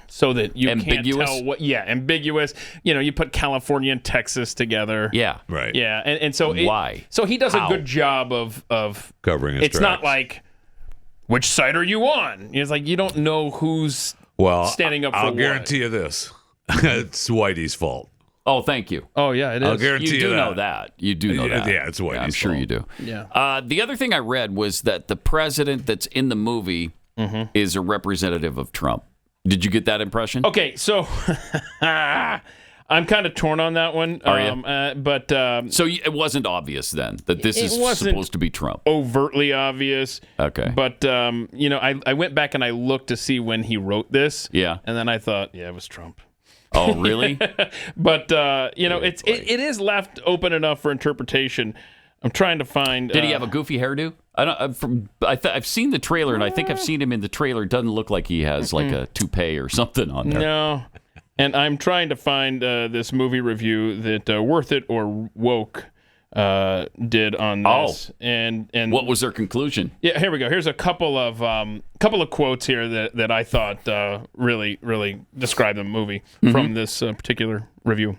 so that you ambiguous? Can't tell ambiguous. You put California and Texas together. Yeah. Right. Yeah. And so why? So he does a good job of covering his tracks. Not like, which side are you on? It's like you don't know who's standing up for I'll what. guarantee you this. It's Whitey's fault. Oh, thank you. Oh, yeah, it is. I'll guarantee you you know that. You do know that. Yeah, it's Whitey's I'm sure fault. you do. Yeah. The other thing I read was that the president that's in the movie is a representative of Trump. Did you get that impression? Okay, so I'm kind of torn on that one. Are you? But so it wasn't obvious then that this is supposed to be Trump. Overtly obvious. Okay. But I went back and I looked to see when he wrote this. Yeah. And then I thought, yeah, it was Trump. Oh, really? But it is left open enough for interpretation. I'm trying to find. Did he have a goofy hairdo? I've seen the trailer, and I think I've seen him in the trailer. It doesn't look like he has like a toupee or something on there. No. And I'm trying to find this movie review that Worth It or Woke did on this. And what was their conclusion? Yeah, here we go. Here's a couple of quotes here that I thought really describe the movie from this particular review.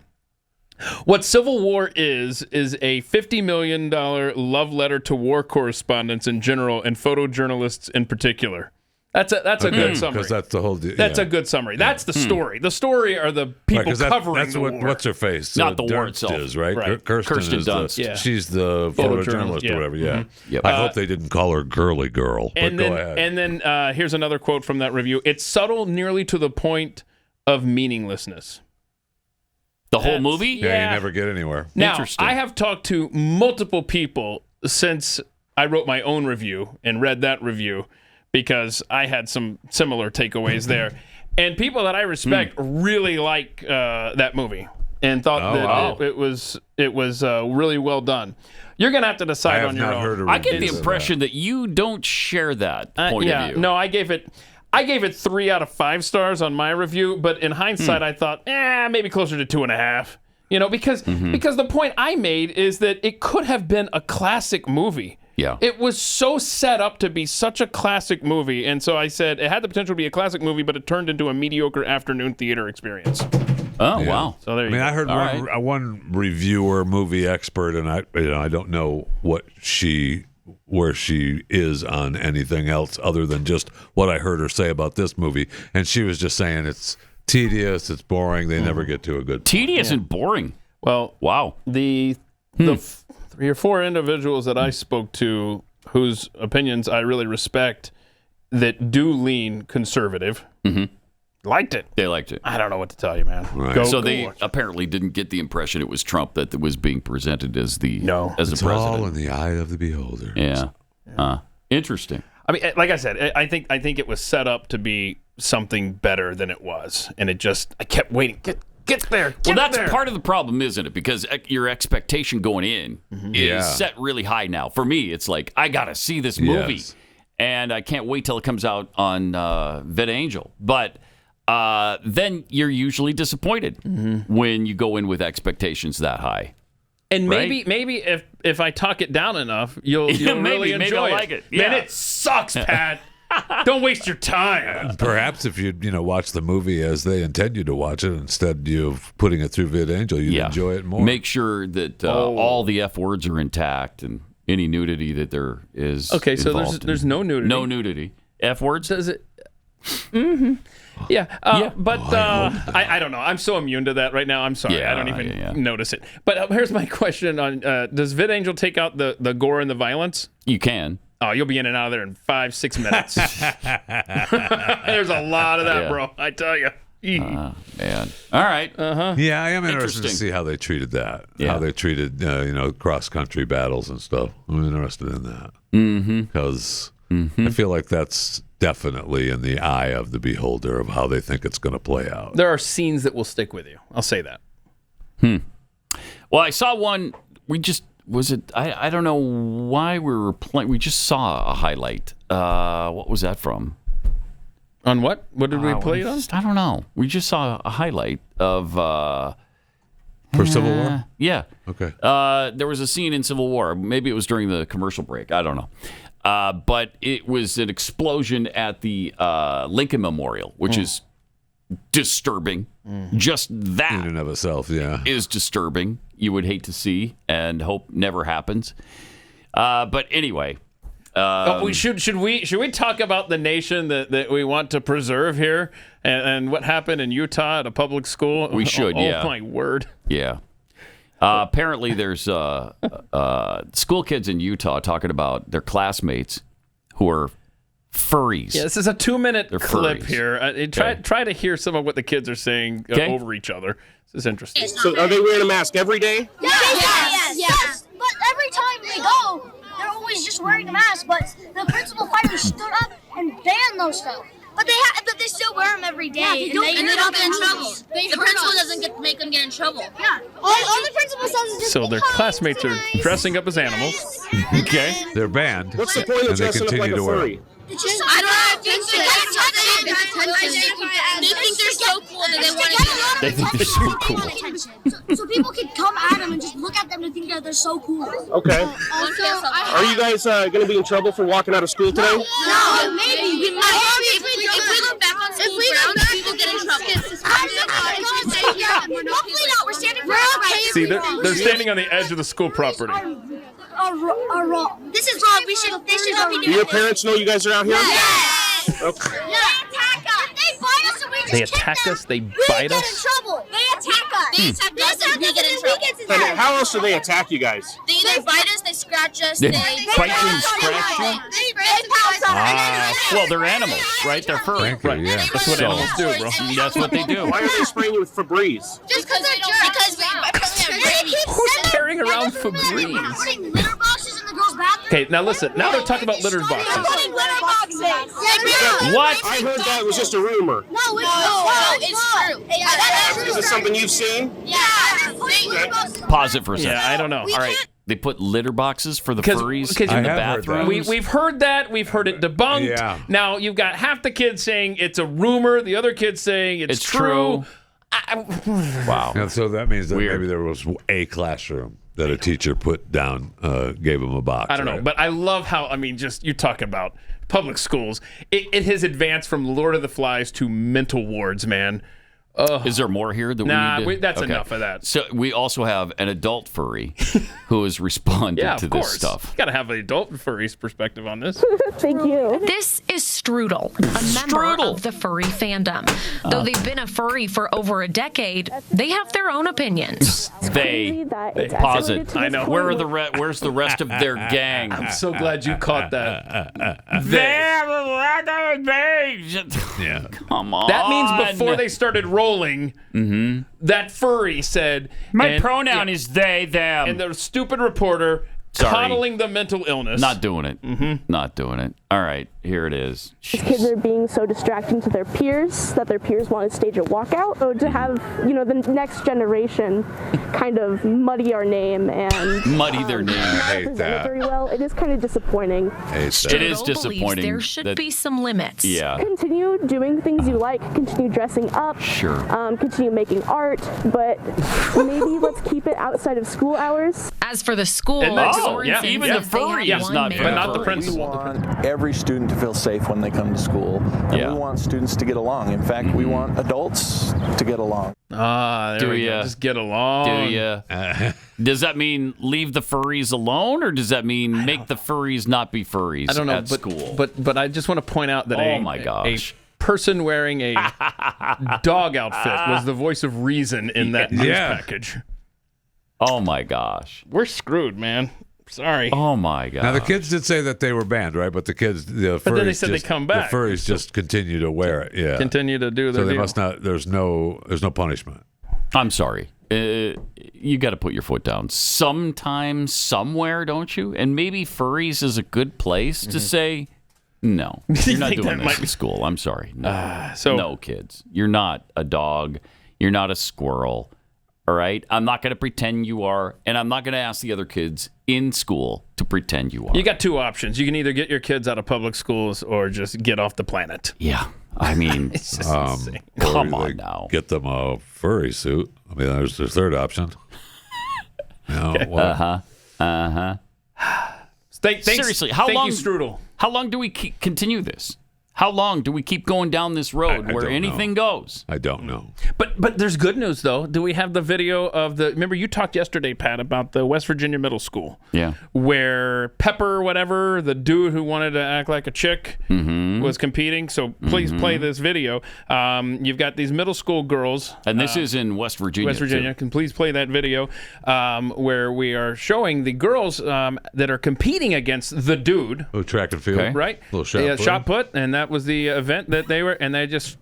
What Civil War is a $50 million love letter to war correspondents in general and photojournalists in particular. That's a good summary. Because that's the whole deal. That's a good summary. That's the story. The story are the people covering that's the war. What's her face? Not the war Dunst itself. Is, right? Kirsten Dunst. Yeah. She's the photojournalist or whatever. Yeah. Yep. I hope they didn't call her girly girl. But go ahead. And then here's another quote from that review. It's subtle nearly to the point of meaninglessness. The whole movie? Yeah, you never get anywhere. Now, Interesting. I have talked to multiple people since I wrote my own review and read that review because I had some similar takeaways there. And people that I respect really like that movie and thought that it was really well done. You're going to have to decide on your own. I get the impression that you don't share that point of view. No, I gave it 3 out of 5 stars on my review, but in hindsight, I thought, maybe closer to 2.5. You know, because the point I made is that it could have been a classic movie. Yeah. It was so set up to be such a classic movie, and so I said it had the potential to be a classic movie, but it turned into a mediocre afternoon theater experience. Oh, wow. So there you go. I heard one reviewer, movie expert, and I don't know where she is on anything else other than just what I heard her say about this movie, and she was just saying it's tedious, it's boring, they never get to a good point. Tedious and boring. Well, wow. The 3 or 4 individuals that I spoke to whose opinions I really respect that do lean conservative liked it. They liked it. I don't know what to tell you, man. Right. So they apparently didn't get the impression it was Trump that was being presented as the as the president. All in the eye of the beholder. Yeah. Interesting. I mean, like I said, I think it was set up to be something better than it was, and I kept waiting. Get there. Well, that's part of the problem, isn't it? Because your expectation going in is set really high now. For me, it's like, I got to see this movie, and I can't wait till it comes out on VidAngel. But then you're usually disappointed when you go in with expectations that high. And maybe if I talk it down enough, you'll really enjoy I'll like it. Man, it sucks, Pat. Don't waste your time. Perhaps if you watch the movie as they intend you to watch it, instead of putting it through VidAngel, you'd enjoy it more. Make sure that all the F words are intact and any nudity that there is. Okay, so there's no nudity. No nudity. F words? Does it? Yeah. But I don't know. I'm so immune to that right now. I'm sorry. I don't even notice it. But here's my question on does VidAngel take out the gore and the violence? You can. Oh, you'll be in and out of there in 5-6 minutes. There's a lot of that, bro. I tell you. Man. All right. Yeah, I am interested to see how they treated that. Yeah. How they treated, cross-country battles and stuff. I'm interested in that. Because I feel like that's definitely in the eye of the beholder of how they think it's going to play out. There are scenes that will stick with you. I'll say that. Well, I saw one. I don't know why we were playing. We just saw a highlight. What was that from? On what? What did we play it on? I don't know. We just saw a highlight of for Civil War. Yeah. Okay. There was a scene in Civil War. Maybe it was during the commercial break. I don't know. But it was an explosion at the Lincoln Memorial, which is disturbing. Just that in and of itself, is disturbing. You would hate to see and hope never happens. But anyway, should we talk about the nation that we want to preserve here and what happened in Utah at a public school? We should. Oh my word. Yeah. Apparently, there's school kids in Utah talking about their classmates who are furries. Yeah, this is a 2-minute clip furries. here. Try to hear some of what the kids are saying over each other. This is interesting. So, are they wearing a mask every day? Yes. But every time they go, they're always just wearing a mask. But the principal finally stood up and banned those stuff. But they still wear them every day, and they don't get in trouble. The principal doesn't make them get in trouble. Yeah. All the principal says is just so their classmates are dressing up as animals. Okay. They're banned. What's the point of dressing up like a furry? I don't they think they're so cool that they want to get They think they're so cool. So people can come at them and just look at them and think that they're so cool. Okay. Also, Are you guys going to be in trouble for walking out of school today? No, maybe. If we go back on school grounds, we will get in trouble. Hopefully not. We're standing for our rights. See, they're standing on the edge of the school property. Are wrong. This is wrong. They should not be doing this. Do your parents know you guys are out here? Yes. Okay. They attack us. They bite us. They bite us. We get in trouble. They attack us. They attack us and we get in trouble. And how else do they attack you guys? They either bite us, they scratch us. They They bite you and scratch you? They pounce on us. Well, they're animals, right? They're furry. Frankly, yeah. That's what animals do, bro. That's what they do. Why are they spraying you with Febreze? Just because they don't. Because we Who's carrying around Febreze? Putting litter boxes in the girls' bathroom. Okay, now listen. Now they're talking about litter boxes. Putting litter boxes. What? I heard that was just a rumor. No, it's true. Is this something you've seen? Yeah. Pause it for a second. Yeah, I don't know. All right. They put litter boxes for the 'Cause- furries 'cause in I the have heard that. bathrooms. We've heard that. We've heard it debunked. Yeah. Now you've got half the kids saying it's a rumor, the other kids saying it's true. Wow. And so that means that Weird. maybe there was a classroom that a teacher put down, gave them a box. I don't know, right? but I love how, I mean, just you're talking about public schools. It has advanced from Lord of the Flies to mental wards, man. Is there more here that Nah, we need to... that's enough of that. So we also have an adult furry who has responded Yeah, to of this course. stuff. Got to have an adult furry's perspective on this. Thank you. This is Strudel, a member of the furry fandom. Though they've been a furry for over a decade, they have their own opinions. They It's pause escalated it. to I this know. point Where are where- the where's the rest of their gang? I'm so glad you caught that. Yeah. Come on. That means before they started rolling, that furry said, My pronoun is they, them. And the stupid reporter Sorry. coddling the mental illness. Not doing it. Not doing it. All right, here it is. These kids are being so distracting to their peers that their peers want to stage a walkout, or to have, the next generation kind of muddy our name and Muddy their name. I hate present it that. very well. It is kind of disappointing. Hate that. It is Strudel believes disappointing. there should that- be some limits. Yeah. Continue doing things you like, continue dressing up, Sure. continue making art, but maybe let's keep it outside of school hours. As for the school, And that's- Sorensen even the says they have furry is one not main fair. But not the furry. principal. We want every student to feel safe when they come to school. And Yeah. we want students to get along. In fact, we want adults to get along. There Do we go. ya? Just get along. Do you? Does that mean leave the furries alone, or does that mean make the furries not be furries I don't know, at school? But I just want to point out that Oh my gosh. a person wearing a dog outfit was the voice of reason in that news Yeah. package. Oh my gosh. We're screwed, man. Sorry. Oh my gosh. Now the kids did say that they were banned, right? But the kids, the furries, But then they said they just, come back. The furries just continue to wear it. Yeah. Continue to do their So they deal. must not. There's no punishment. I'm sorry. You got to put your foot down sometime, somewhere, don't you? And maybe furries is a good place to say, no, you're not think doing that this might in be- school. I'm sorry. No, so- no, kids. You're not a dog. You're not a squirrel. All right? I'm not going to pretend you are, and I'm not going to ask the other kids in school to pretend you are. You got two options. You can either get your kids out of public schools or just get off the planet. Yeah. I mean, It's just insane. come Or on they now. Get them a furry suit. I mean, there's the third option. Thanks, Seriously, how thank long? you, Strudel. How long do we continue this? How long do we keep going down this road I where don't anything goes? I don't know. But there's good news though. Do we have the video of the? Remember you talked yesterday, Pat, about the West Virginia middle school. Yeah. Where Pepper, whatever, the dude who wanted to act like a chick, was competing. So please play this video. You've got these middle school girls, And this is in West Virginia. West Virginia. too. Can please play that video where we are showing the girls that are competing against the dude. Oh, track and field. Right? Little shot Yeah, put. shot put, and that was the event that they were, and they just,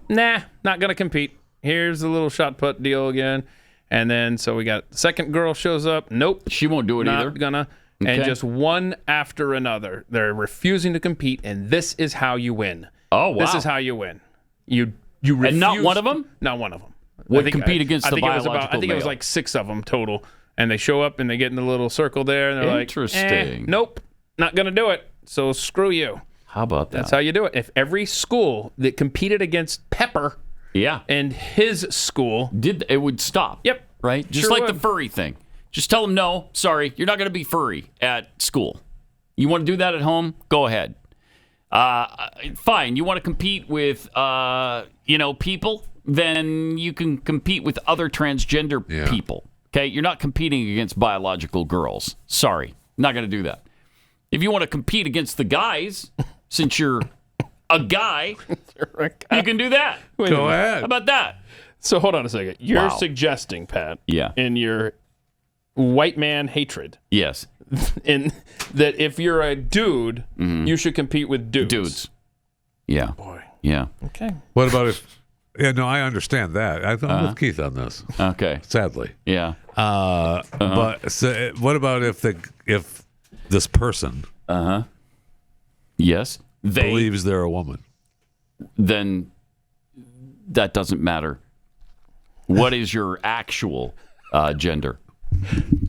nah, not gonna compete. Here's the little shot put deal again, and then so we got second girl shows up. Nope, she won't do it not either. Gonna, and Okay. just one after another. They're refusing to compete, and this is how you win. Oh wow! This is how you win. You refuse. And not one of them? Not one of them. Would compete against the it was biological I think it was male. like 6 of them total, and they show up and they get in the little circle there, and they're Interesting. like, nope, not gonna do it. So screw you. How about that? That's how you do it. If every school that competed against Pepper Yeah. and his school it would stop. Yep. Right? Just Sure like would. the furry thing. Just tell them, no, sorry, you're not going to be furry at school. You want to do that at home? Go ahead. Fine. You want to compete with, people? Then you can compete with other transgender people. Okay? You're not competing against biological girls. Sorry. Not going to do that. If you want to compete against the guys, since you're a guy, you can do that. Go ahead. How about that? So hold on a second. You're Wow. suggesting, Pat, Yeah. in your white man hatred. Yes. In that if you're a dude, you should compete with dudes. Yeah. Boy. Yeah. Okay. What about if? Yeah, no, I understand that. I'm with Keith on this. Okay. Sadly. Yeah. But so, what about if this person yes, they believes they're a woman? Then that doesn't matter. What is your actual gender?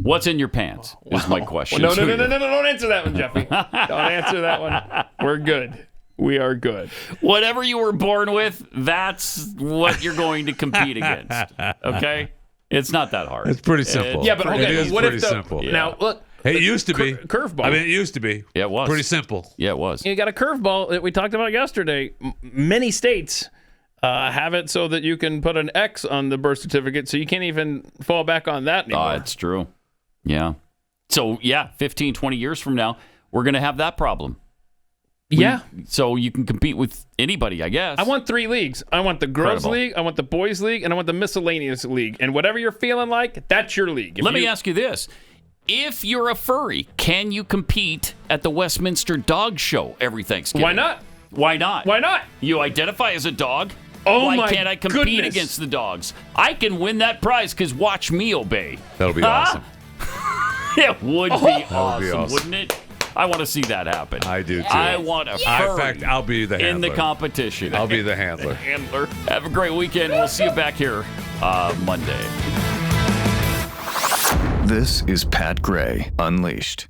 What's in your pants is my question. Well, no, don't answer that one, Jeffy. Don't answer that one. We're good. We are good. Whatever you were born with, that's what you're going to compete against. Okay? It's not that hard. It's pretty simple. Yeah, but okay, it is what pretty if simple. Now, look. Hey, it used to be. Curveball. I mean, it used to be. Yeah, it was. Pretty simple. Yeah, it was. You got a curveball that we talked about yesterday. Many states have it so that you can put an X on the birth certificate, so you can't even fall back on that anymore. It's true. Yeah. So, 15, 20 years from now, we're going to have that problem. Yeah. So you can compete with anybody, I guess. I want 3 leagues. I want the girls' league, I want the boys' league, and I want the miscellaneous league. And whatever you're feeling like, that's your league. Let me ask you this. If you're a furry, can you compete at the Westminster Dog Show every Thanksgiving? Why not? Why not? Why not? You identify as a dog? Oh, Why my can't I compete goodness. against the dogs? I can win that prize because watch me obey. That'll be awesome. It would be awesome, awesome. wouldn't it? I want to see that happen. I do too. I want a furry In fact, I'll be the handler. in the competition. I'll be the handler. Have a great weekend. We'll see you back here Monday. This is Pat Gray Unleashed.